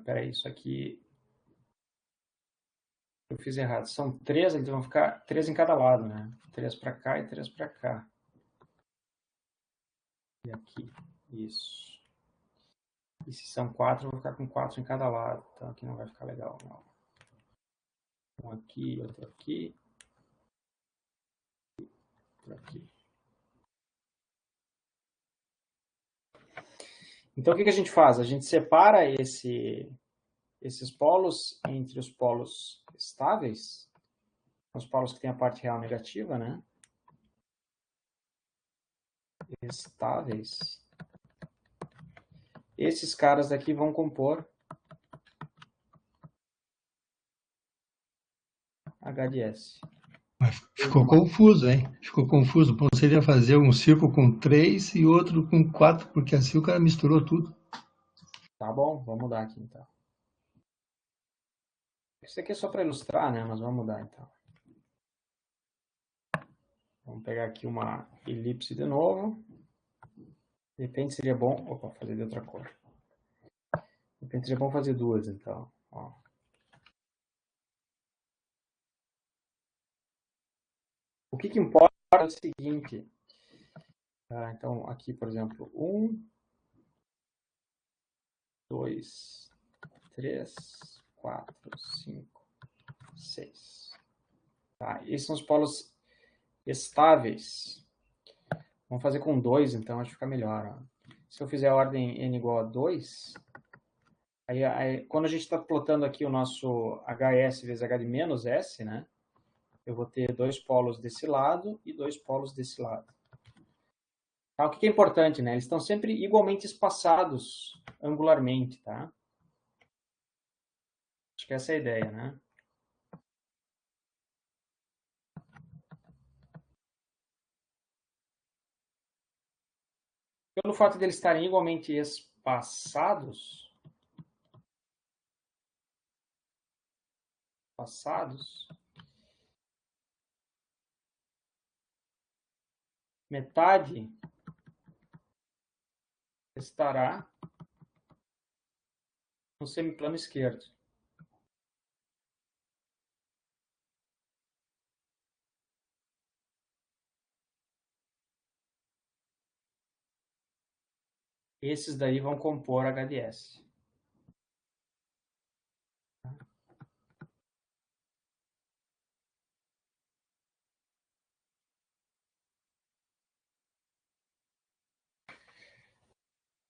peraí, isso aqui... Eu fiz errado. São 3, então vão ficar 3 em cada lado, né? 3 para cá e 3 para cá. E aqui. Isso. E se são 4, eu vou ficar com 4 em cada lado. Então aqui não vai ficar legal, não. Um aqui, outro aqui. Outro aqui. Então o que a gente faz? A gente separa esse esses polos entre os polos estáveis, os polos que têm a parte real negativa, né? Estáveis. Esses caras daqui vão compor H de S. Mas ficou confuso, hein? Ficou confuso. Bom, seria fazer um círculo com 3 e outro com 4, porque assim o cara misturou tudo. Tá bom, vamos mudar aqui então. Isso aqui é só para ilustrar, né? Mas vamos mudar então. Vamos pegar aqui uma elipse de novo. De repente seria bom... Opa, fazer de outra cor. De repente seria bom fazer duas, então. Ó. O que importa é o seguinte. Então, aqui, por exemplo, 1, 2, 3, 4, 5, 6. Tá, esses são os polos estáveis. Vamos fazer com 2, então, acho que fica melhor. Ó. Se eu fizer a ordem n igual a 2, aí quando a gente está plotando aqui o nosso HS vezes H de menos S, né? Eu vou ter 2 polos desse lado e 2 polos desse lado. Tá, o que é importante, né? Eles estão sempre igualmente espaçados angularmente, tá? Acho que essa é a ideia, né? Pelo fato de eles estarem igualmente espaçados, metade estará no semiplano esquerdo. Esses daí vão compor HDS.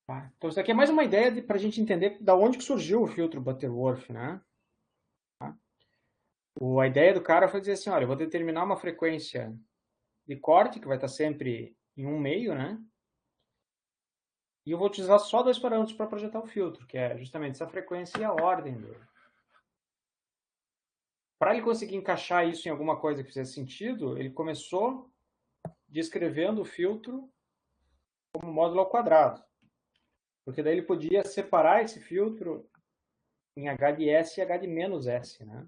Tá? Então, isso aqui é mais uma ideia para a gente entender da onde que surgiu o filtro Butterworth, né? Tá? A ideia do cara foi dizer assim, olha, eu vou determinar uma frequência de corte, que vai estar sempre em 1/2, né? E eu vou utilizar só 2 parâmetros para projetar o filtro, que é justamente essa frequência e a ordem dele. Para ele conseguir encaixar isso em alguma coisa que fizesse sentido, ele começou descrevendo o filtro como módulo ao quadrado. Porque daí ele podia separar esse filtro em H de S e H de menos S, né?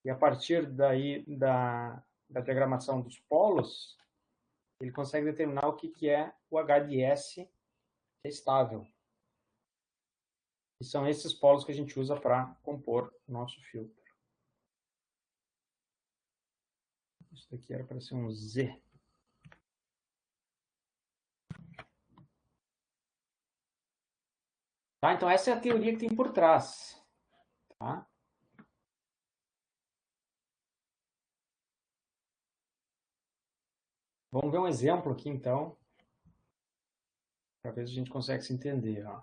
E a partir daí da diagramação dos polos, ele consegue determinar o que é o H de S que é estável. E são esses polos que a gente usa para compor o nosso filtro. Isso daqui era para ser um Z. Tá? Então, essa é a teoria que tem por trás. Tá? Vamos ver um exemplo aqui, então, para ver se a gente consegue se entender. Ó.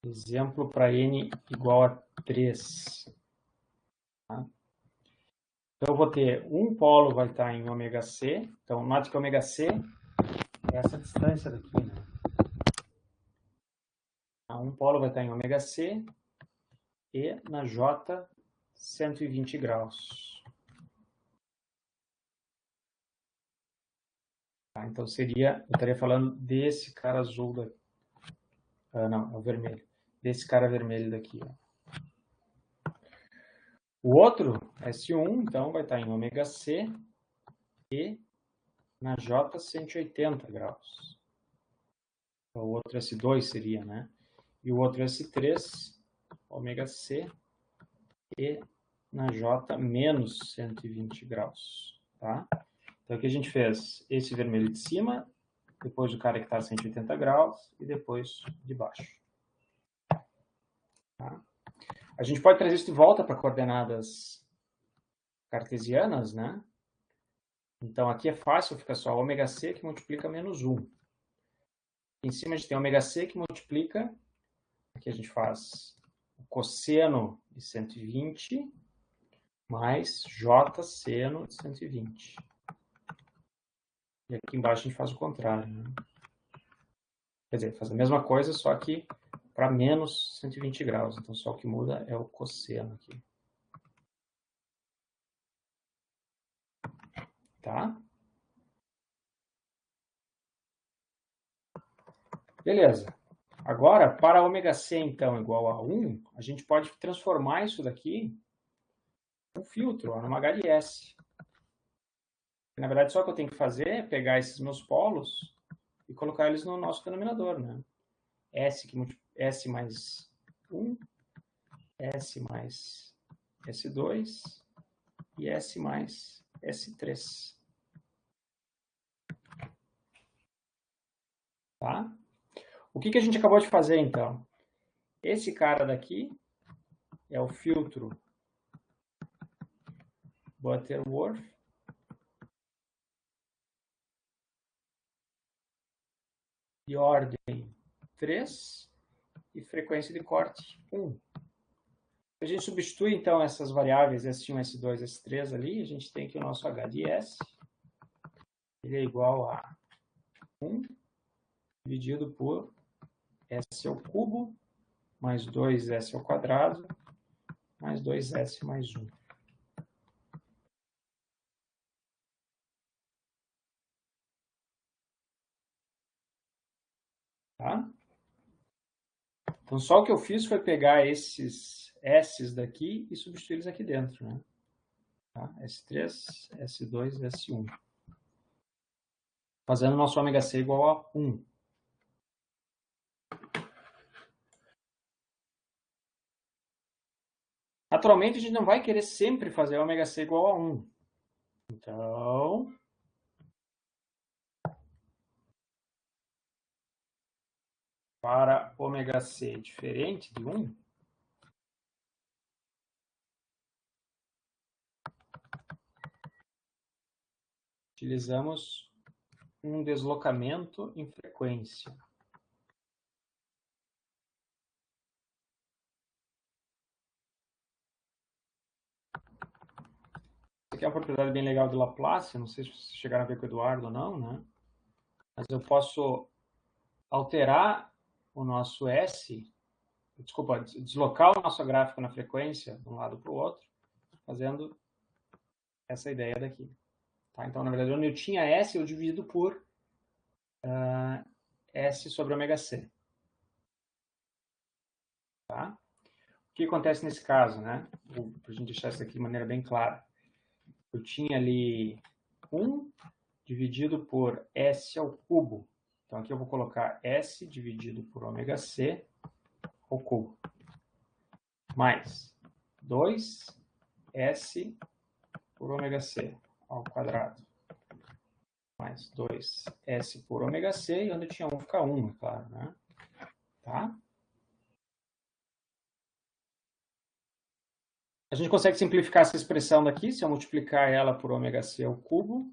Exemplo para n igual a 3. Tá? Então, eu vou ter um polo vai estar em ômega-c. Então, note que ômega-c é essa distância daqui, né? Um polo vai estar em ômega-c e na J 120 graus. Tá? Então, eu estaria falando desse cara azul daqui. Não, é o vermelho. Desse cara vermelho daqui. Ó. O outro, S1, então, vai estar em ômega-c e na J 180 graus. Então, o outro S2 seria, né? E o outro S3, ômega-c e na J menos 120 graus. Tá? Então, aqui a gente fez esse vermelho de cima, depois o cara que está a 180 graus e depois de baixo. Tá? A gente pode trazer isso de volta para coordenadas cartesianas, né? Então, aqui é fácil, fica só ômega-c que multiplica menos 1. Em cima a gente tem ômega-c que multiplica Aqui a gente faz o cosseno de 120 mais j seno de 120. E aqui embaixo a gente faz o contrário, né? Quer dizer, faz a mesma coisa, só que para menos 120 graus. Então, só o que muda é o cosseno aqui. Tá? Beleza. Agora, para ômega C, então, igual a 1, a gente pode transformar isso daqui em um filtro, numa HDS. Na verdade, só o que eu tenho que fazer é pegar esses meus polos e colocar eles no nosso denominador, né? S mais 1, S mais S2 e S mais S3. Tá? O que a gente acabou de fazer, então? Esse cara daqui é o filtro Butterworth. De ordem 3 e frequência de corte 1. A gente substitui, então, essas variáveis S1, S2, S3 ali, a gente tem aqui o nosso H de S. Ele é igual a 1 dividido por S ao cubo mais 2S ao quadrado mais 2S mais 1. Tá? Então, só o que eu fiz foi pegar esses S's daqui e substituí-los aqui dentro, né? Tá? S3, S2, S1. Fazendo o nosso ômega C igual a 1. Naturalmente, a gente não vai querer sempre fazer ômega C igual a 1. Então, para ômega C diferente de 1, utilizamos um deslocamento em frequência. Isso aqui é uma propriedade bem legal de Laplace, não sei se vocês chegaram a ver com o Eduardo ou não, né? Mas eu posso alterar o nosso S, desculpa, deslocar o nosso gráfico na frequência de um lado para o outro, fazendo essa ideia daqui. Tá? Então, na verdade, onde eu tinha S, eu divido por S sobre ômega C. Tá? O que acontece nesse caso, né? Para a gente deixar isso aqui de maneira bem clara. Eu tinha ali 1 dividido por S ao cubo. Então, aqui eu vou colocar S dividido por ômega C ao cubo. Mais 2S por ômega C ao quadrado. Mais 2S por ômega C, e onde eu tinha 1 fica 1, é claro, né? Tá? A gente consegue simplificar essa expressão daqui, se eu multiplicar ela por ômega C ao cubo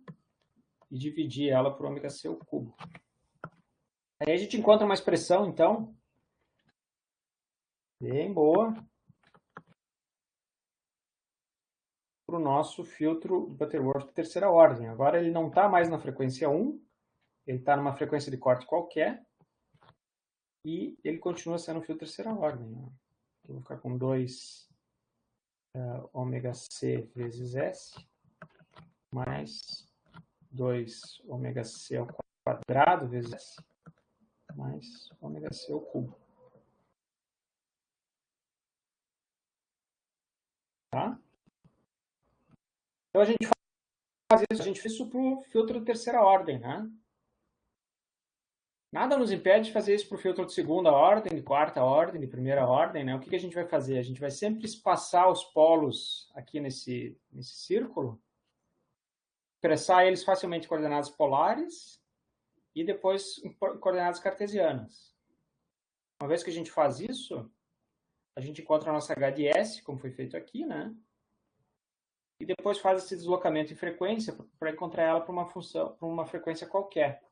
e dividir ela por ômega C ao cubo. Aí a gente encontra uma expressão, então, bem boa para o nosso filtro Butterworth de terceira ordem. Agora ele não está mais na frequência 1, ele está numa frequência de corte qualquer, e ele continua sendo um filtro de terceira ordem. Né? Eu vou ficar com 2 ômega C vezes S, mais 2 ômega C ao quadrado vezes S, mais ômega C ao cubo. Tá? Então a gente faz isso, a gente fez isso para o filtro de terceira ordem, né? Nada nos impede de fazer isso para o filtro de segunda ordem, de quarta ordem, de primeira ordem, né? O que a gente vai fazer? A gente vai sempre espaçar os polos aqui nesse círculo, expressar eles facilmente em coordenadas polares e depois em coordenadas cartesianas. Uma vez que a gente faz isso, a gente encontra a nossa H de S, como foi feito aqui, né? E depois faz esse deslocamento em frequência para encontrar ela para uma função, para uma frequência qualquer.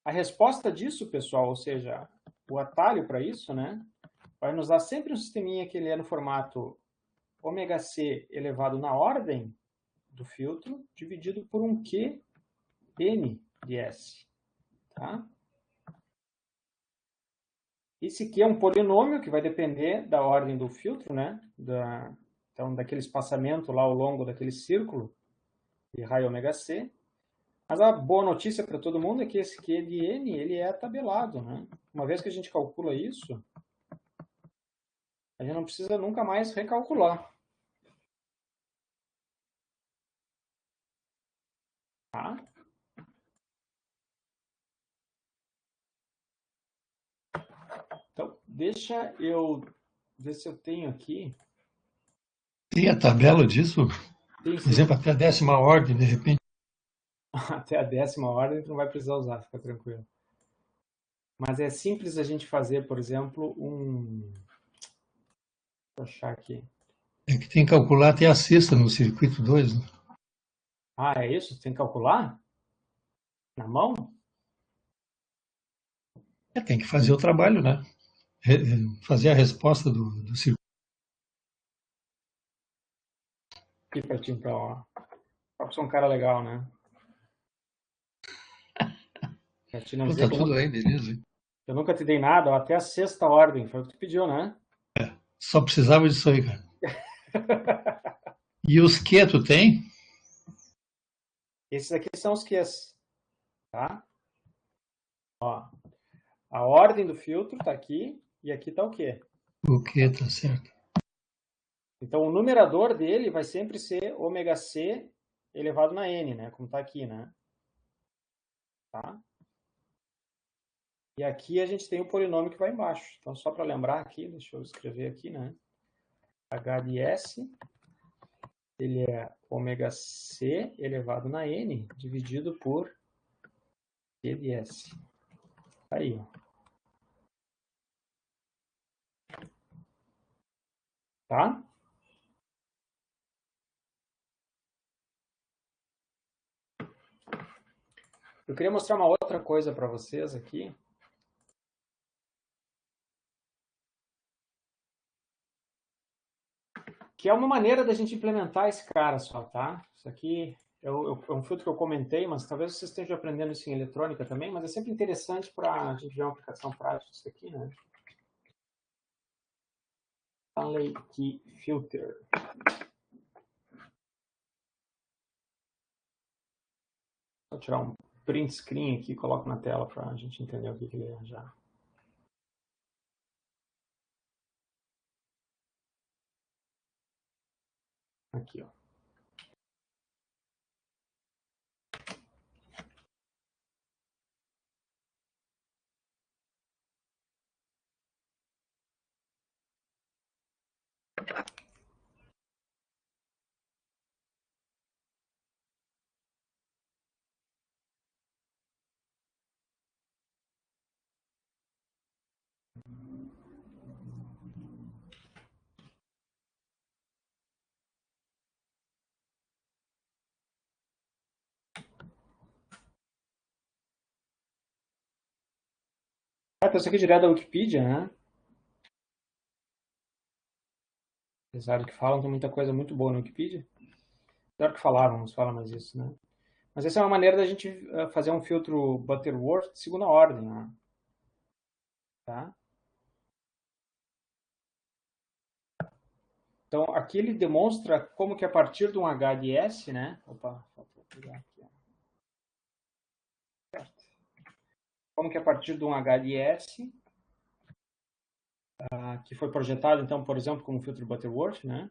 A resposta disso, pessoal, ou seja, o atalho para isso, né, vai nos dar sempre um sisteminha que ele é no formato ômega c elevado na ordem do filtro, dividido por um Q n de S. Tá? Esse Q é um polinômio que vai depender da ordem do filtro, né? Então, daquele espaçamento lá ao longo daquele círculo de raio ômega c. Mas a boa notícia para todo mundo é que esse Q de n ele é tabelado. Né? Uma vez que a gente calcula isso, a gente não precisa nunca mais recalcular. Tá? Então, deixa eu ver se eu tenho aqui. Tem a tabela disso? Tem, Por exemplo, até a 10ª ordem, de repente. até a 10ª ordem, tu não vai precisar usar, fica tranquilo. Mas é simples a gente fazer, por exemplo, Vou achar aqui. É que tem que calcular até a sexta no circuito 2. Né? Ah, é isso? Tem que calcular? Na mão? Tem que fazer o trabalho, né? Fazer a resposta do circuito. Aqui pra ti, então, ó. Pra ser um cara legal, né? Pra te não Então dizer tá que tudo aí, beleza. eu nunca te dei nada, ó, até a 6ª ordem. Foi o que tu pediu, né? Só precisava disso aí, cara. E os que tu tem? Esses aqui são os Qs, tá? Ó, a ordem do filtro tá aqui e aqui tá o Q. O que tá certo. Então, o numerador dele vai sempre ser ômega c elevado na n, né? Como tá aqui, né? Tá? E aqui a gente tem o polinômio que vai embaixo. Então, só para lembrar aqui, deixa eu escrever aqui, né? H de S, ele é ômega c elevado na n, dividido por Q de S. Aí, ó. Tá? Eu queria mostrar uma outra coisa para vocês aqui. Que é uma maneira da gente implementar esse cara só, tá? Isso aqui é um filtro que eu comentei, mas talvez vocês estejam aprendendo isso em eletrônica também, mas é sempre interessante para a gente ver uma aplicação prática disso aqui, né? Stanley Key Filter. Vou tirar um print screen aqui e coloco na tela para a gente entender o que ele é já. Aqui, ó. Então, isso aqui é direto da Wikipedia, né? Apesar de que falam, tem muita coisa muito boa na Wikipedia. Claro que falavam, não se fala mais isso, né? Mas essa é uma maneira da gente fazer um filtro Butterworth de segunda ordem, né? Tá? Então, aqui ele demonstra como que a partir de um H de S, né? Opa, faltou pegar aqui. Ó. Certo. Como que a partir de um H de S, que foi projetado, então, por exemplo, como filtro Butterworth, né?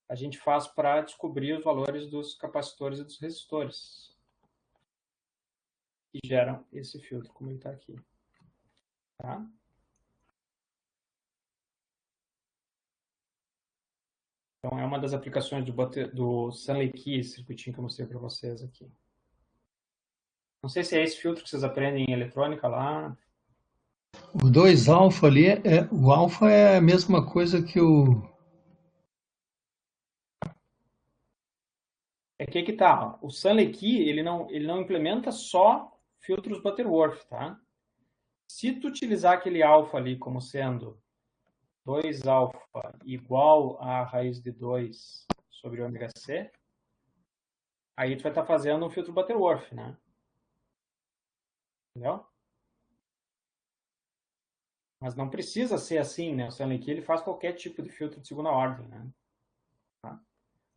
A gente faz para descobrir os valores dos capacitores e dos resistores que geram esse filtro, como ele está aqui. Tá? Então, é uma das aplicações do Stanley Key, esse circuitinho que eu mostrei para vocês aqui. Não sei se é esse filtro que vocês aprendem em eletrônica lá. O 2 alfa ali, o alfa é a mesma coisa que o... É que aí que tá. O Stanley Key, ele não implementa só filtros Butterworth, tá? Se tu utilizar aquele alfa ali como sendo 2 alfa igual a raiz de 2 sobre ômega C, aí tu vai estar fazendo um filtro Butterworth, né? Entendeu? Mas não precisa ser assim, né? O Stanley Key ele faz qualquer tipo de filtro de segunda ordem, né? Tá?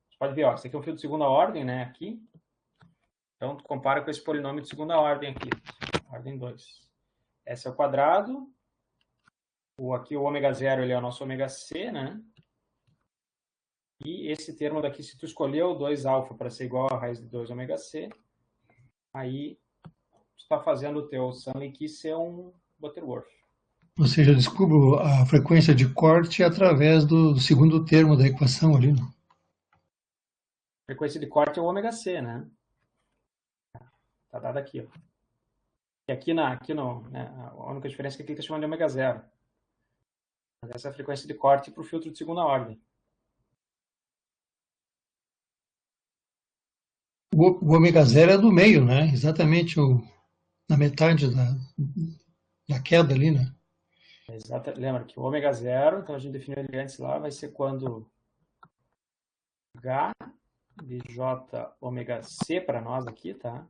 Você pode ver, ó, esse aqui é um filtro de segunda ordem, né? Aqui. Então, tu compara com esse polinômio de segunda ordem aqui. Ordem 2. S é o quadrado. Aqui o ômega 0 ele é o nosso ômega C, né? E esse termo daqui, se tu escolheu 2 alfa para ser igual a raiz de 2 ômega C, aí tu está fazendo o teu Stanley Key ser um Butterworth. Ou seja, eu descubro a frequência de corte através do segundo termo da equação ali, não? A frequência de corte é o ômega C, né? Tá dado aqui, ó. E aqui, né, a única diferença é que aqui está chamando de ômega 0. Mas essa é a frequência de corte para o filtro de segunda ordem. O ômega zero é do meio, né? Exatamente na metade da queda ali, né? Exato. Lembra que o ômega 0, então a gente definiu ele antes lá, vai ser quando H de J ômega C para nós aqui, tá?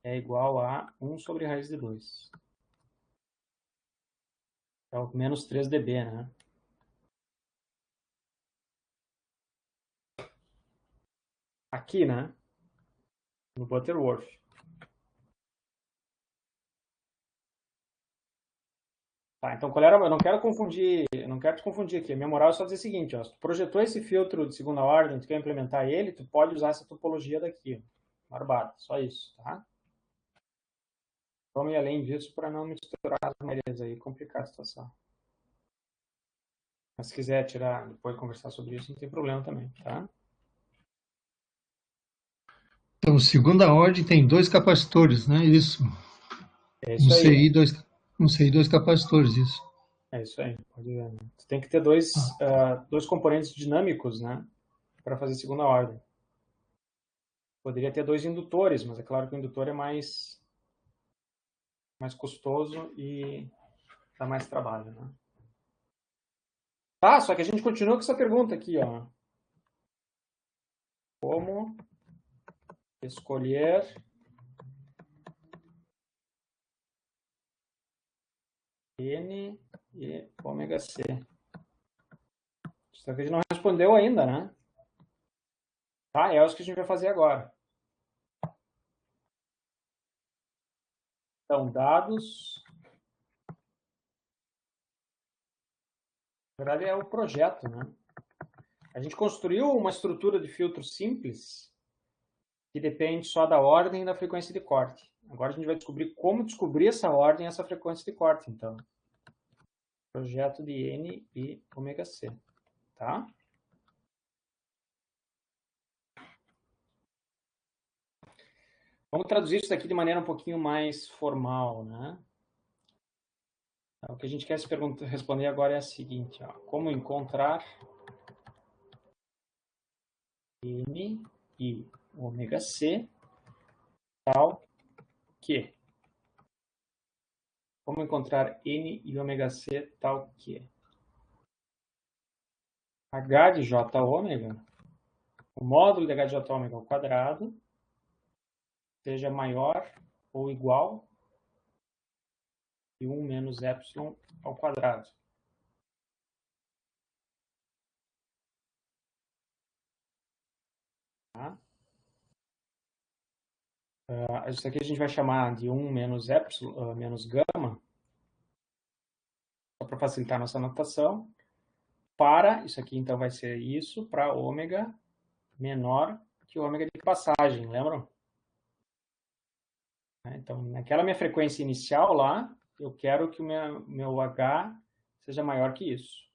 É igual a 1 sobre raiz de 2. É o menos 3 dB, né? Aqui, né? No Butterworth. Tá, então qual era? Eu não quero te confundir aqui. A minha moral é só dizer o seguinte, ó, se tu projetou esse filtro de segunda ordem, tu quer implementar ele, tu pode usar essa topologia daqui, ó. Barbada, só isso, tá? Vamos ir além disso para não misturar as maneiras aí, complicar a situação. Mas se quiser tirar, depois conversar sobre isso, não tem problema também, tá? Então, segunda ordem tem 2 capacitores, né? Isso. É isso aí. Um CI, 2 capacitores, isso. É isso aí, pode ver. Né? Tu tem que ter dois componentes dinâmicos, né? Para fazer segunda ordem. Poderia ter 2 indutores, mas é claro que o indutor é mais custoso e dá mais trabalho, né? Tá, só que a gente continua com essa pergunta aqui, ó. Como escolher N e ômega C? Isso aqui a gente não respondeu ainda, né? Tá, é isso que a gente vai fazer agora. Então, dados. Na verdade, é o projeto, né? A gente construiu uma estrutura de filtro simples que depende só da ordem e da frequência de corte. Agora a gente vai descobrir como descobrir essa ordem e essa frequência de corte, então. Projeto de N e ômega C, tá? Vamos traduzir isso daqui de maneira um pouquinho mais formal, né? O que a gente quer responder agora é a seguinte, ó. Como encontrar N e ômega C tal que. Como encontrar N e ômega C tal que. H de J ômega, o módulo de H de J ômega ao quadrado, seja maior ou igual de 1 menos epsilon ao quadrado. Tá? Isso aqui a gente vai chamar de 1 menos epsilon, menos gama, só para facilitar a nossa anotação. Para, isso aqui então vai ser isso, para ômega menor que o ômega de passagem, lembram? Então, naquela minha frequência inicial lá, eu quero que o meu H seja maior que isso.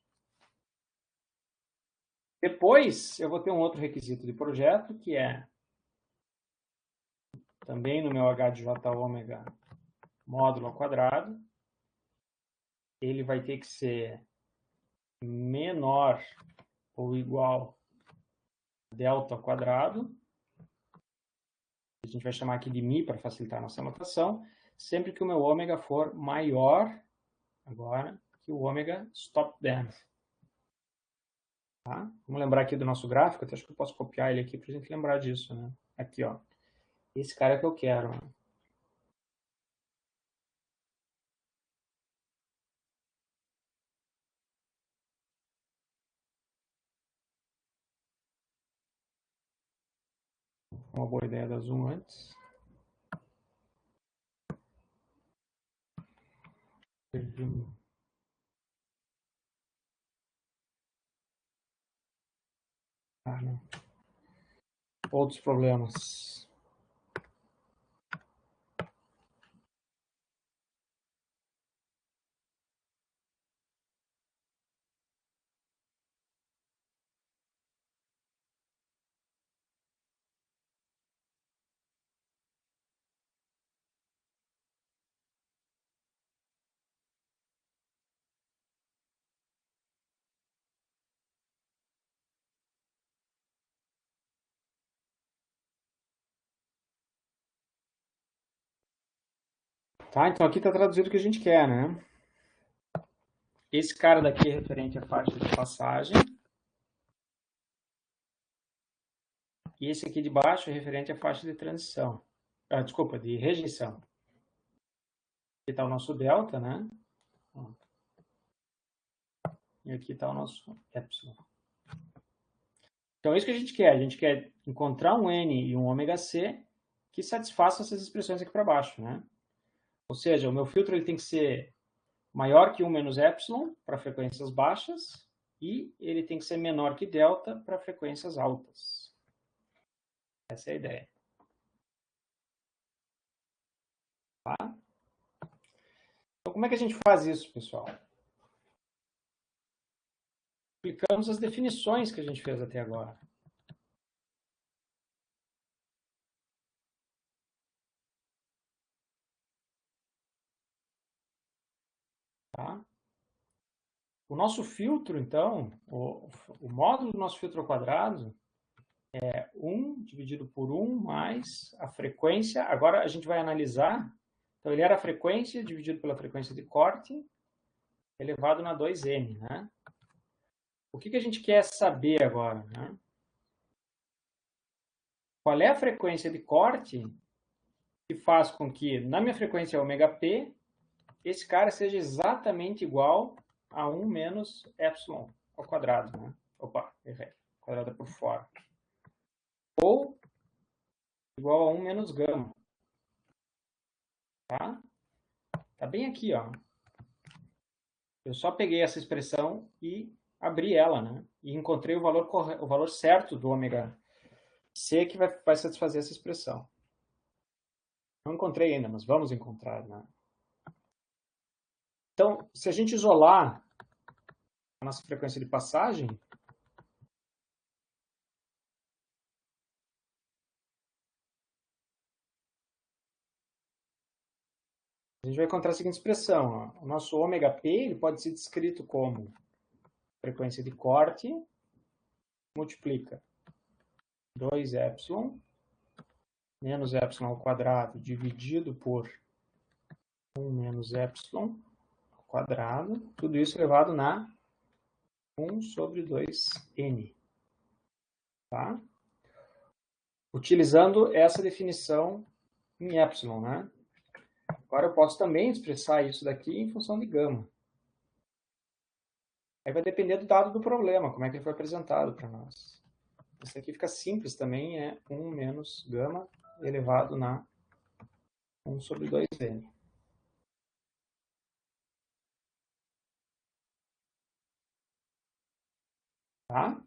Depois, eu vou ter um outro requisito de projeto, que é também no meu H de J ômega módulo ao quadrado. Ele vai ter que ser menor ou igual a delta ao quadrado. A gente vai chamar aqui de mi para facilitar a nossa anotação. sempre que o meu ômega for maior, agora, que o ômega stop band. Tá? Vamos lembrar aqui do nosso gráfico, até acho que eu posso copiar ele aqui para a gente lembrar disso, né? Aqui, ó. Esse cara é que eu quero, né? Uma boa ideia da zoom antes. Ah, não. Outros problemas. Tá, então aqui está traduzido o que a gente quer, né? Esse cara daqui é referente à faixa de passagem. E esse aqui de baixo é referente à faixa de transição. Ah, desculpa, de rejeição. Aqui está o nosso delta, né? E aqui está o nosso epsilon. Então é isso que a gente quer. A gente quer encontrar um N e um ômega C que satisfaçam essas expressões aqui para baixo, né? Ou seja, o meu filtro ele tem que ser maior que 1 menos epsilon para frequências baixas e ele tem que ser menor que delta para frequências altas. Essa é a ideia. Tá? Então, como é que a gente faz isso, pessoal? Aplicamos as definições que a gente fez até agora. Tá? O nosso filtro, então, o módulo do nosso filtro ao quadrado é 1 dividido por 1 mais a frequência. Agora a gente vai analisar. Então, ele era a frequência dividido pela frequência de corte elevado na 2n, né? O que a gente quer saber agora, né? Qual é a frequência de corte que faz com que, na minha frequência ômega p, esse cara seja exatamente igual a 1 menos epsilon ao quadrado, né? Opa, errei. Quadrado é por fora. Ou igual a 1 menos gama. Tá? Tá bem aqui, ó. Eu só peguei essa expressão e abri ela, né? E encontrei o valor certo do ômega C que vai satisfazer essa expressão. Não encontrei ainda, mas vamos encontrar, né? Então, se a gente isolar a nossa frequência de passagem, a gente vai encontrar a seguinte expressão. Ó. O nosso ômega P ele pode ser descrito como frequência de corte multiplica 2 epsilon menos epsilon ao quadrado dividido por 1 menos epsilon ao quadrado. Tudo isso elevado na 1 sobre 2n. Tá? Utilizando essa definição em epsilon, né? Agora eu posso também expressar isso daqui em função de gama. Aí vai depender do dado do problema, como é que ele foi apresentado para nós. Isso aqui fica simples também, é 1 menos gama elevado na 1 sobre 2n. Tá?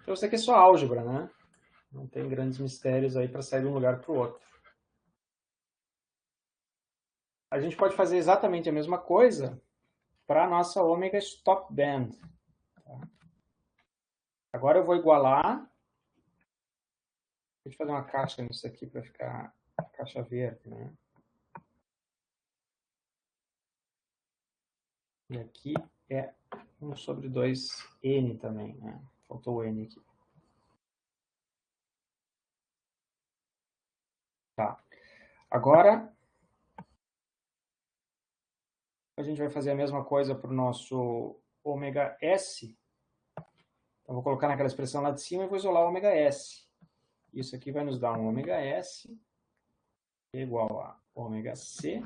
Então isso aqui é só álgebra, né? Não tem grandes mistérios aí para sair de um lugar para o outro. A gente pode fazer exatamente a mesma coisa para a nossa ômega stop band. Tá? Agora eu vou igualar. Deixa eu fazer uma caixa nisso aqui para ficar a caixa verde, né? E aqui é 1 sobre 2n também, né? Faltou o n aqui. Tá. Agora, a gente vai fazer a mesma coisa para o nosso ômega S. Então, vou colocar naquela expressão lá de cima e vou isolar o ômega S. Isso aqui vai nos dar um ômega S igual a ômega C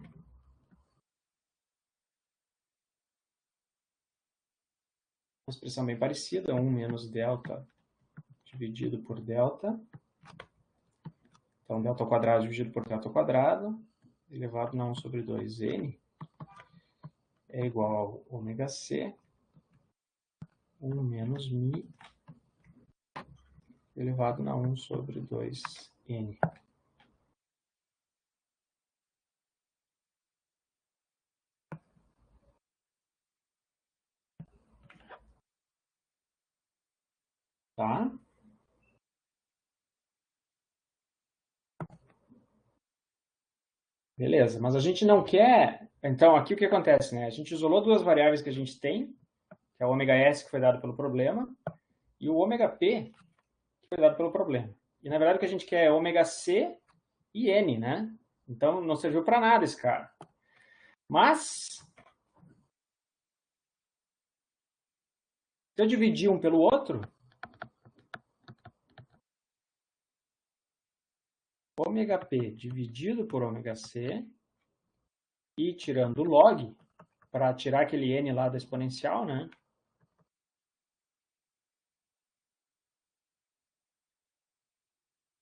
uma expressão bem parecida, 1 menos delta dividido por delta. Então, delta ao quadrado dividido por delta ao quadrado, elevado a 1 sobre 2n, é igual ao ômega c, 1 menos mi, elevado a 1 sobre 2n. Tá? Beleza, mas a gente não quer... Então, aqui o que acontece, né? A gente isolou duas variáveis que a gente tem, que é o ômega s, que foi dado pelo problema, e o ômega p, que foi dado pelo problema. E, na verdade, o que a gente quer é ômega c e n, né? Então, não serviu para nada esse cara. Mas, se eu dividir um pelo outro, ômega p dividido por ômega c, e tirando o log, para tirar aquele n lá da exponencial, né?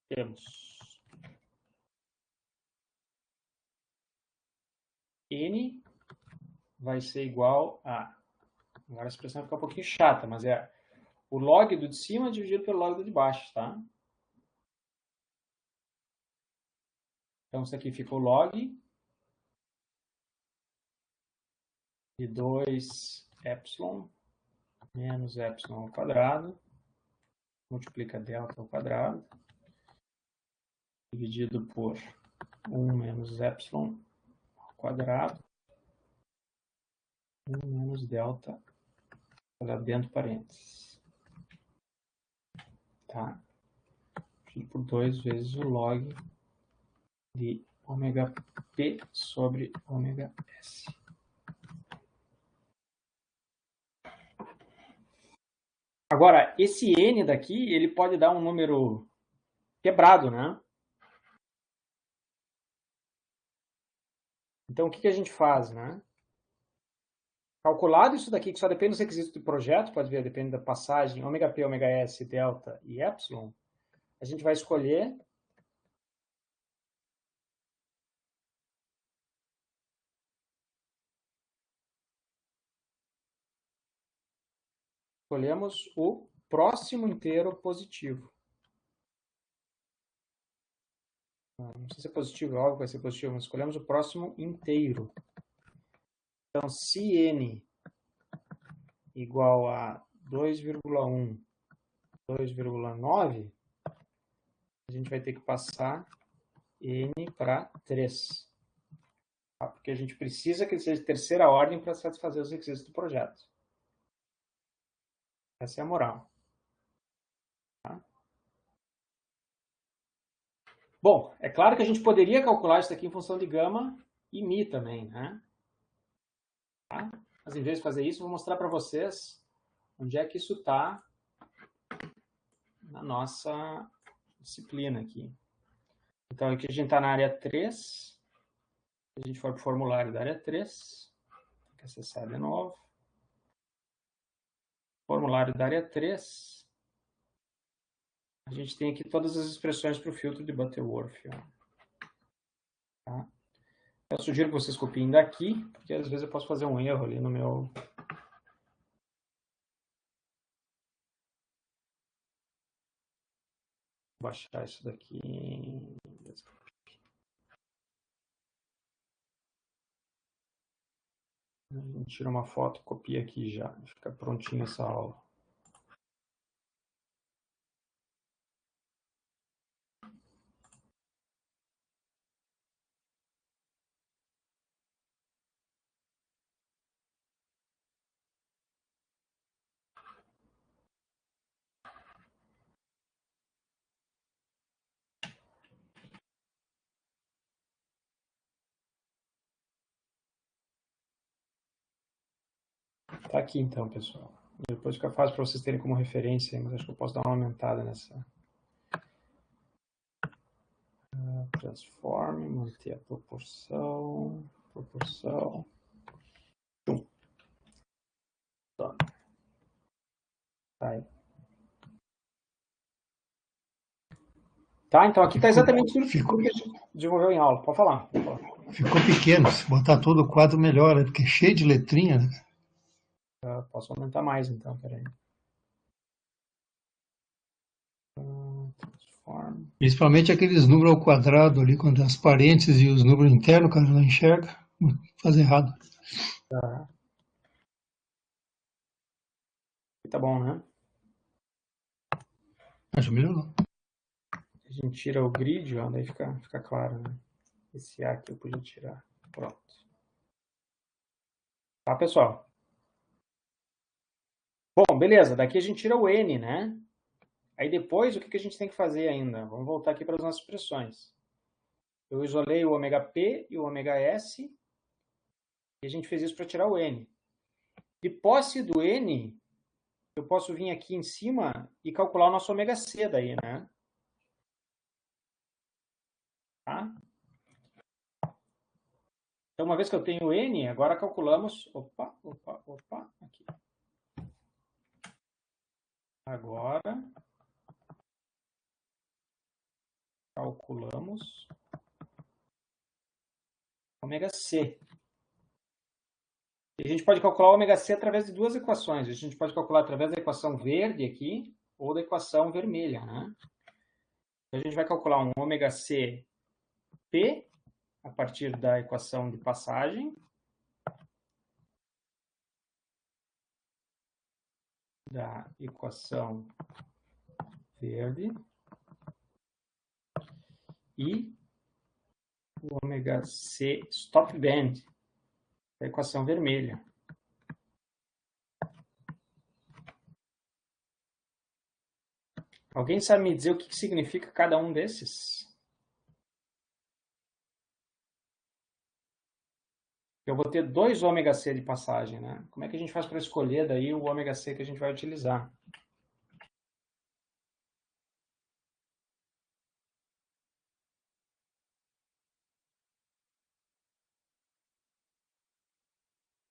Temos n vai ser igual a... Agora a expressão fica um pouquinho chata, mas é o log do de cima dividido pelo log do de baixo, tá? Então, isso aqui fica o log de 2 epsilon menos epsilon ao quadrado, multiplica delta ao quadrado, dividido por 1 menos epsilon ao quadrado, 1 menos delta quadrado dentro do parênteses. Tá? Dividido por 2 vezes o log de ômega p sobre ômega s. Agora, esse n daqui, ele pode dar um número quebrado, né? Então, o que a gente faz, né? Calculado isso daqui, que só depende dos requisitos do projeto, pode ver, depende da passagem, ômega p, ômega s, delta e epsilon, a gente vai escolher escolhemos o próximo inteiro positivo. Não sei se é positivo, é óbvio que vai ser positivo, mas escolhemos o próximo inteiro. Então, se n igual a 2,1, 2,9, a gente vai ter que passar n para 3. Tá? Porque a gente precisa que ele seja de terceira ordem para satisfazer os requisitos do projeto. Essa é a moral. Tá? Bom, é claro que a gente poderia calcular isso aqui em função de gama e mi também, né? Tá? Mas em vez de fazer isso, eu vou mostrar para vocês onde é que isso está na nossa disciplina aqui. Então, aqui a gente está na área 3. Se a gente for para o formulário da área 3, tem que acessar de novo. Formulário da área 3. A gente tem aqui todas as expressões para o filtro de Butterworth. Tá? Eu sugiro que vocês copiem daqui, porque às vezes eu posso fazer um erro ali no meu... Vou baixar isso daqui. A gente tira uma foto, copia aqui já. Fica prontinha essa aula. Tá aqui então, pessoal. Depois fica fácil para vocês terem como referência, mas acho que eu posso dar uma aumentada nessa. Transforme, manter a proporção. Tá, então aqui está exatamente tudo que a gente desenvolveu em aula. Pode falar. Ficou pequeno. Se botar todo o quadro, melhora, porque é cheio de letrinha, né? Posso aumentar mais, então, peraí. Transform. Principalmente aqueles números ao quadrado ali, quando as parênteses e os números internos, o cara não enxerga, faz errado. Tá bom, né? Acho melhor. A gente tira o grid, ó, daí fica claro, né? Esse A aqui eu podia tirar. Pronto. Tá, pessoal? Bom, beleza. Daqui a gente tira o N, né? Aí depois, o que a gente tem que fazer ainda? Vamos voltar aqui para as nossas expressões. Eu isolei o ômega P e o ômega S. E a gente fez isso para tirar o N. De posse do N, eu posso vir aqui em cima e calcular o nosso ômega C daí, né? Tá? Então, uma vez que eu tenho N, agora calculamos... Opa, aqui. Agora, calculamos ômega C. E a gente pode calcular o ômega C através de duas equações. A gente pode calcular através da equação verde aqui, ou da equação vermelha, né? Então, a gente vai calcular um ômega C P a partir da equação de passagem. Da equação verde. E o ômega C stop band, da equação vermelha. Alguém sabe me dizer o que significa cada um desses? Eu vou ter dois ômega C de passagem, né? Como é que a gente faz para escolher daí o ômega C que a gente vai utilizar?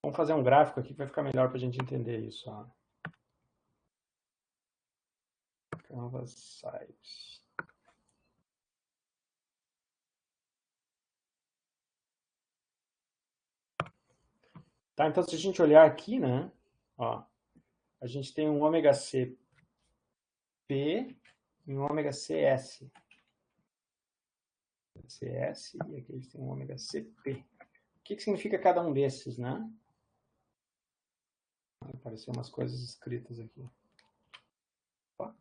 Vamos fazer um gráfico aqui que vai ficar melhor para a gente entender isso. Ó. Canvas Sites. Tá, então se a gente olhar aqui, né? Ó, a gente tem um ômega C P e um ômega CS. CS e aqui a gente tem um ômega CP. O que significa cada um desses, né? Apareceu umas coisas escritas aqui. Opa.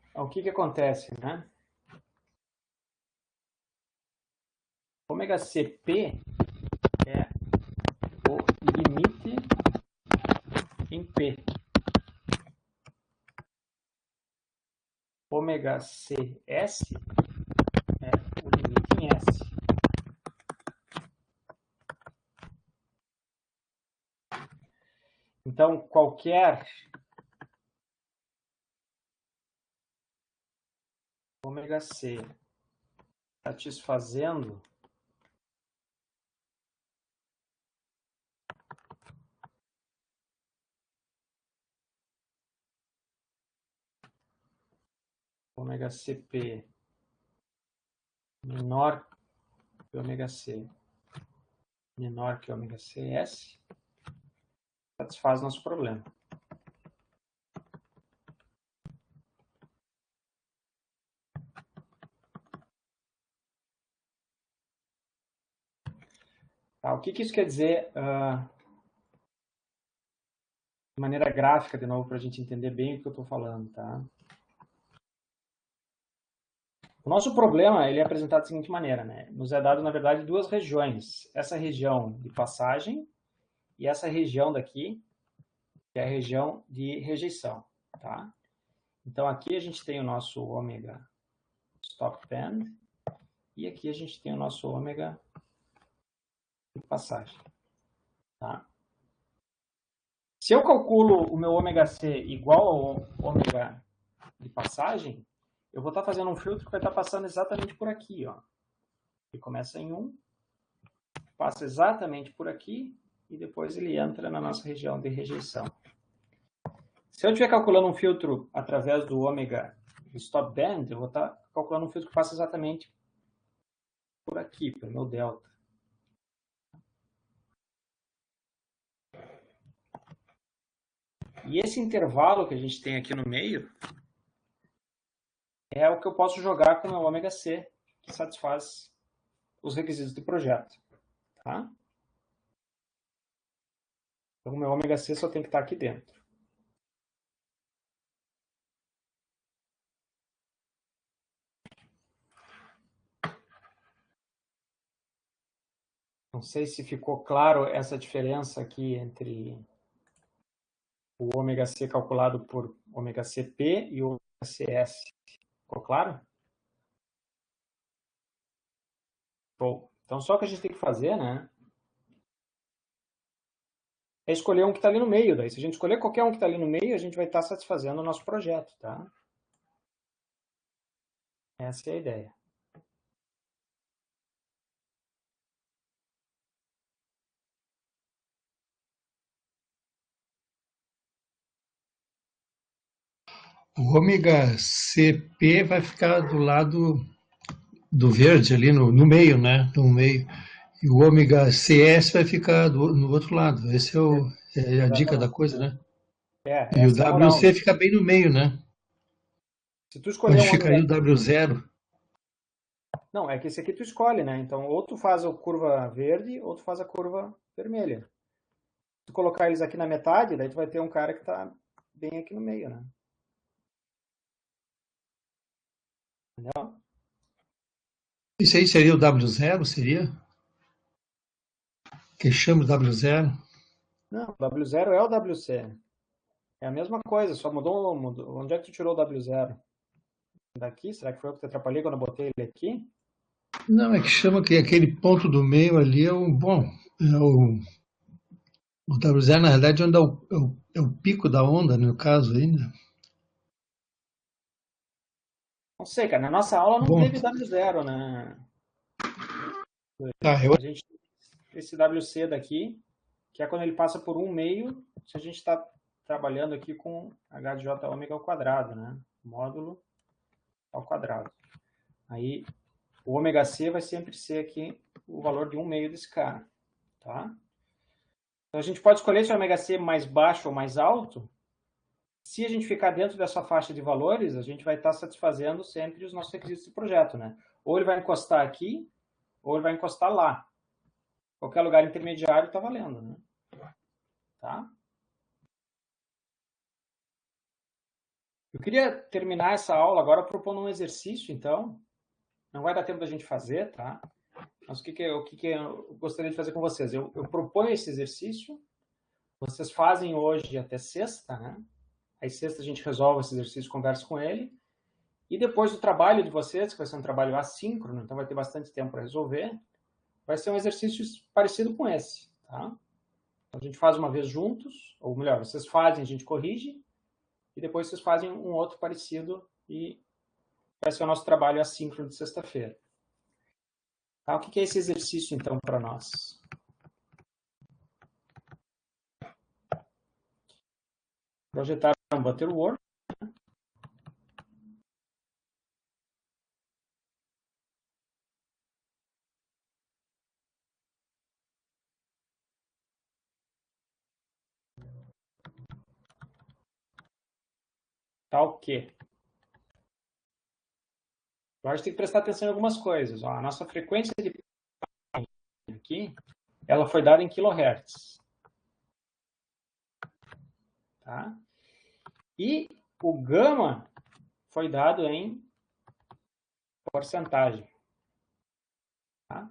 Então, o que acontece, né? Ômega CP é o limite em P. Ômega CS é o limite em S. Então, qualquer ômega C satisfazendo ômega CP menor que ômega C menor que ômega CS satisfaz nosso problema. Tá, o que isso quer dizer de maneira gráfica, de novo, para a gente entender bem o que eu estou falando, tá? O nosso problema ele é apresentado da seguinte maneira, né? Nos é dado, na verdade, duas regiões. Essa região de passagem e essa região daqui, que é a região de rejeição, tá? Então, aqui a gente tem o nosso ômega stop band, e aqui a gente tem o nosso ômega de passagem. Tá? Se eu calculo o meu ômega C igual ao ômega de passagem, eu vou estar fazendo um filtro que vai estar passando exatamente por aqui. Ó. Ele começa em 1, passa exatamente por aqui, e depois ele entra na nossa região de rejeição. Se eu estiver calculando um filtro através do ômega stop band, eu vou estar calculando um filtro que passa exatamente por aqui, pelo meu delta. E esse intervalo que a gente tem aqui no meio é o que eu posso jogar com o meu ômega C, que satisfaz os requisitos do projeto. Tá? Então, o meu ômega C só tem que estar aqui dentro. Não sei se ficou claro essa diferença aqui entre o ômega C calculado por ômega CP e o ômega CS. Ficou claro? Bom, então só o que a gente tem que fazer, né? É escolher um que está ali no meio. Daí, se a gente escolher qualquer um que está ali no meio, a gente vai estar satisfazendo o nosso projeto, tá? Essa é a ideia. O ômega CP vai ficar do lado do verde, ali no meio, né? No meio. E o ômega CS vai ficar no outro lado. Esse é a dica da Exatamente. coisa, né? E o Essa é a moral. WC fica bem no meio, né? Se tu escolher Onde um ômega... ficaria o W0. Não, é que esse aqui tu escolhe, né? Então, ou tu faz a curva verde, ou tu faz a curva vermelha. Se tu colocar eles aqui na metade, daí tu vai ter um cara que está bem aqui no meio, né? Entendeu? Isso aí seria o W0, seria? Que chama o W0? Não, o W0 é o WC. É a mesma coisa, só mudou. Onde é que tu tirou o W0? Daqui? Será que foi eu que te atrapalhei quando eu botei ele aqui? Não, é que chama que aquele ponto do meio ali é o. Bom, o W0, na realidade, é onde é o pico da onda, no caso aí, né? Não sei, cara. Na nossa aula não Bom, teve W0, né? tá, A gente esse WC daqui, que é quando ele passa por 1/2, se a gente está trabalhando aqui com h de j ômega ao quadrado, né? Módulo ao quadrado. Aí, o ômega C vai sempre ser aqui o valor de 1/2 desse cara, tá? Então, a gente pode escolher se o ômega C mais baixo ou mais alto. Se a gente ficar dentro dessa faixa de valores, a gente vai estar satisfazendo sempre os nossos requisitos de projeto, né? Ou ele vai encostar aqui, ou ele vai encostar lá. Qualquer lugar intermediário está valendo, né? Tá? Eu queria terminar essa aula agora propondo um exercício, então. Não vai dar tempo da gente fazer, tá? Mas o que eu gostaria de fazer com vocês? Eu proponho esse exercício, vocês fazem hoje até sexta, né? Aí sexta a gente resolve esse exercício, conversa com ele. E depois do trabalho de vocês, que vai ser um trabalho assíncrono, então vai ter bastante tempo para resolver, vai ser um exercício parecido com esse, tá? Então, a gente faz uma vez juntos, ou melhor, vocês fazem, a gente corrige, e depois vocês fazem um outro parecido e vai ser o nosso trabalho assíncrono de sexta-feira. Tá? O que é esse exercício, então, para nós? Projetar um Butterworth. Tal que. Agora a gente tem que prestar atenção em algumas coisas. Ó, a nossa frequência de aqui, ela foi dada em kHz. Tá? E o gama foi dado em porcentagem. Tá?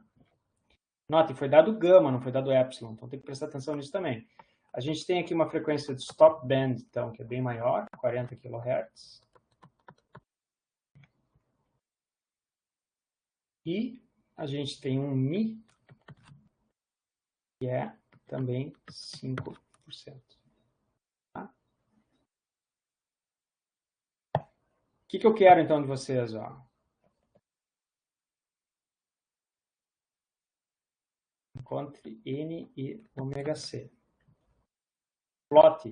Note, foi dado gama, não foi dado epsilon. Então tem que prestar atenção nisso também. A gente tem aqui uma frequência de stop band, então, que é bem maior, 40 kHz. E a gente tem um Mi, que é também 5%. Tá? O que eu quero, então, de vocês? Ó? Encontre N e ômega C. Plot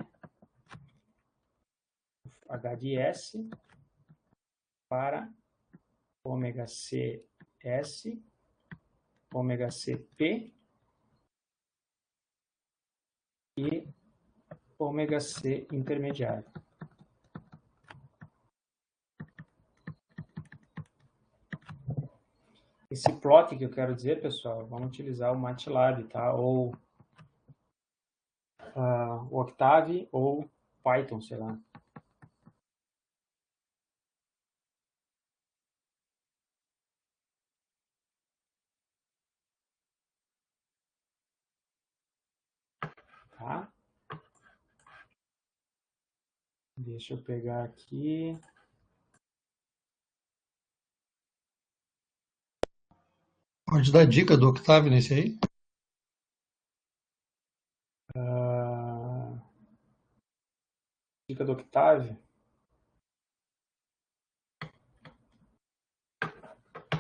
H de S para ômega CS, ômega CP e ômega C intermediário. Esse plot que eu quero dizer, pessoal, vamos utilizar o MATLAB, tá? Ou o Octave ou Python, sei lá. Tá? Deixa eu pegar aqui. Pode dar dica do Octave nesse aí? Dica do Octave.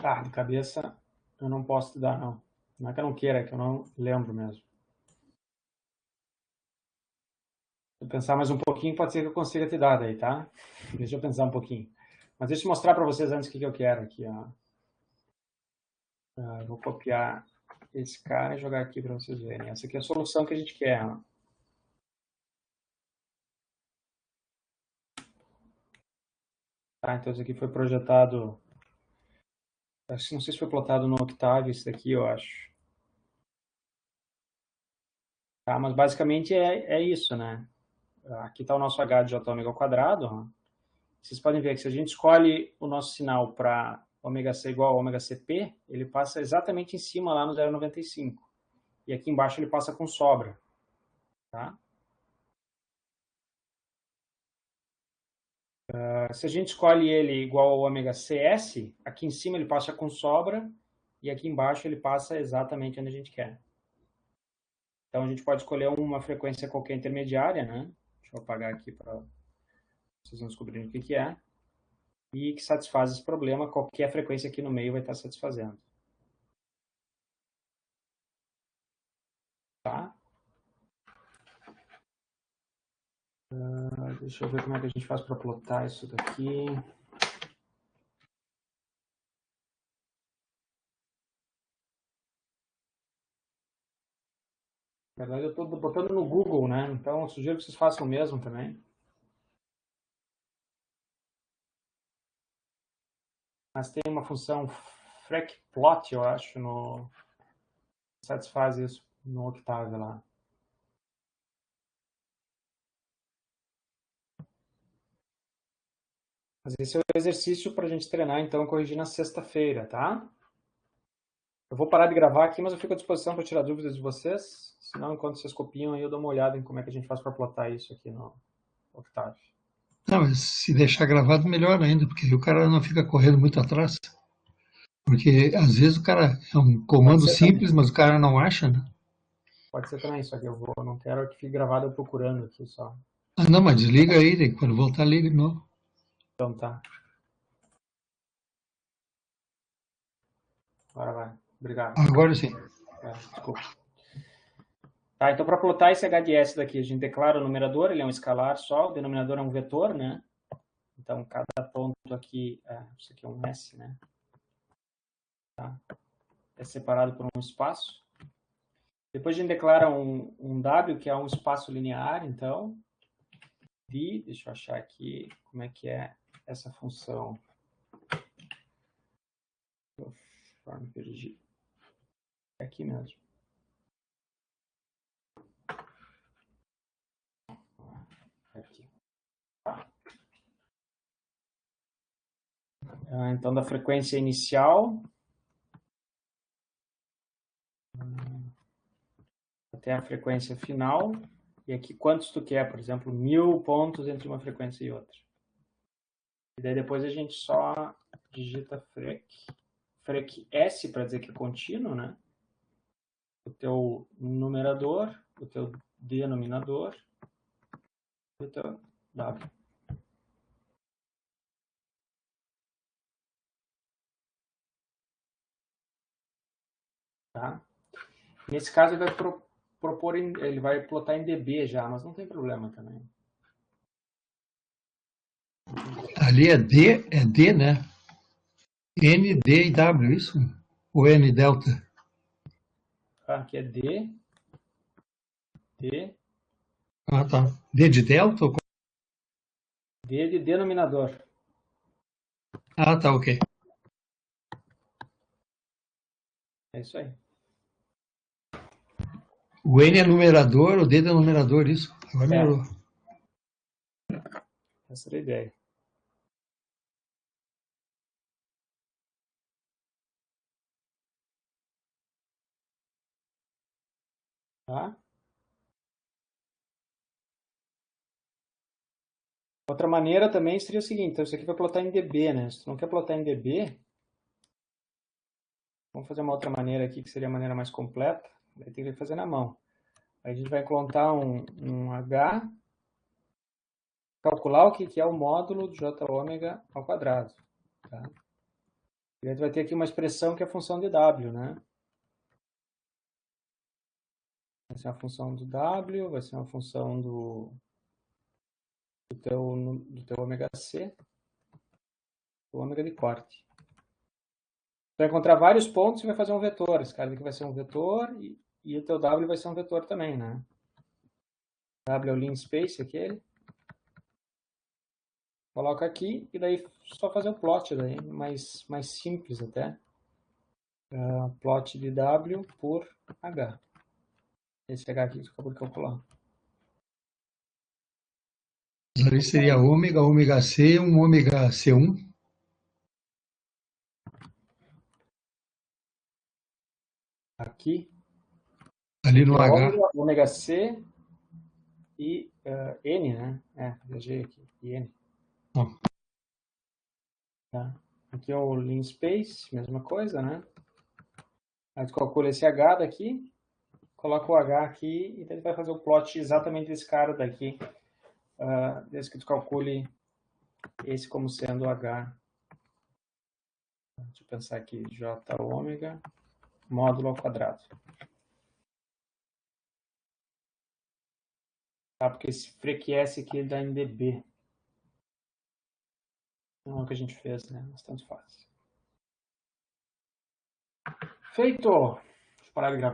Ah, de cabeça eu não posso te dar, não. Não é que eu não queira, é que eu não lembro mesmo. Se eu pensar mais um pouquinho, pode ser que eu consiga te dar daí, tá? Deixa eu pensar um pouquinho. Mas deixa eu mostrar para vocês antes o que eu quero aqui, ó. Vou copiar esse cara e jogar aqui para vocês verem. Essa aqui é a solução que a gente quer, ó. Tá, então isso aqui foi projetado... Não sei se foi plotado no Octave, esse daqui, eu acho. Tá, mas basicamente é isso, né? Aqui está o nosso H de J ômega ao quadrado. Ó. Vocês podem ver que se a gente escolhe o nosso sinal para ômega C igual a ômega CP, ele passa exatamente em cima lá no 0,95. E aqui embaixo ele passa com sobra. Tá? Se a gente escolhe ele igual ao ômega CS, aqui em cima ele passa com sobra e aqui embaixo ele passa exatamente onde a gente quer. Então a gente pode escolher uma frequência qualquer intermediária, né? Deixa eu apagar aqui para vocês não descobrirem o que é. E que satisfaz esse problema, qualquer frequência aqui no meio vai estar satisfazendo. Tá? Deixa eu ver como é que a gente faz para plotar isso daqui. Na verdade, eu estou botando no Google, né? Então, eu sugiro que vocês façam o mesmo também. Mas tem uma função fracplot, eu acho, que satisfaz isso no Octave lá. Mas esse é o exercício para a gente treinar, então, corrigir na sexta-feira, tá? Eu vou parar de gravar aqui, mas eu fico à disposição para tirar dúvidas de vocês. Senão, enquanto vocês copiam, aí eu dou uma olhada em como é que a gente faz para plotar isso aqui no Octave. Não, mas se deixar gravado, melhor ainda, porque aí o cara não fica correndo muito atrás. Porque às vezes o cara é um comando simples, também. Mas o cara não acha, né? Pode ser também, só que eu não quero que fique gravado eu procurando aqui só. Ah, não, mas desliga aí, quando voltar liga de novo. Então tá. Agora vai. Obrigado. Agora sim. Desculpa. Tá, então para plotar esse HDS daqui, a gente declara o numerador, ele é um escalar só, o denominador é um vetor, né? Então cada ponto aqui, isso aqui é um S, né? Tá. É separado por um espaço. Depois a gente declara um W, que é um espaço linear, então. Deixa eu achar aqui como é que é essa função. Me perdi. É aqui mesmo. Aqui. Então, da frequência inicial até a frequência final. E aqui quantos tu quer, por exemplo, 1000 pontos entre uma frequência e outra. E daí depois a gente só digita frec frec S para dizer que é contínuo, né? O teu numerador, o teu denominador e o teu W. Tá? Nesse caso, ele vai propor, ele vai plotar em dB já, mas não tem problema também. Ali é D, né? N, D e W, isso? Ou N delta? Aqui é D, D, Ah, tá. D de delta? D de denominador. Ah, tá, ok. É isso aí. O N é numerador, o D é numerador, isso. Agora melhorou. Essa era a ideia. Tá? Outra maneira também seria o seguinte, então isso aqui vai plotar em dB, né? Se tu não quer plotar em dB, vamos fazer uma outra maneira aqui, que seria a maneira mais completa. Vai ter que fazer na mão. Aí a gente vai contar um H, calcular o que é o módulo de J ômega ao quadrado. Tá? E aí tu vai ter aqui uma expressão que é a função de W, né? Vai ser uma função do W, vai ser uma função do teu ômega C, do ômega de corte. Tu vai encontrar vários pontos e vai fazer um vetor. Esse cara aqui vai ser um vetor e o teu W vai ser um vetor também, né? W é o lean space, aquele. Coloca aqui e daí só fazer o plot daí, mais simples até. Plot de W por H. Esse H aqui que acabou de calcular. Ali seria ômega, ômega C, um ômega C1. Aqui. Ali no H. Ômega C e N, né? G aqui. E N. Bom. Tá. Aqui é o lean space, mesma coisa, né? Aí tu calcula esse H daqui, coloca o H aqui e daí vai fazer o plot exatamente desse cara daqui. Desde que tu calcule esse como sendo H. Deixa eu pensar aqui. J ômega módulo ao quadrado. Tá, porque esse frec S aqui dá em dB. Não é o que a gente fez, né? Mas tanto faz. Feito! Deixa eu parar de gravar.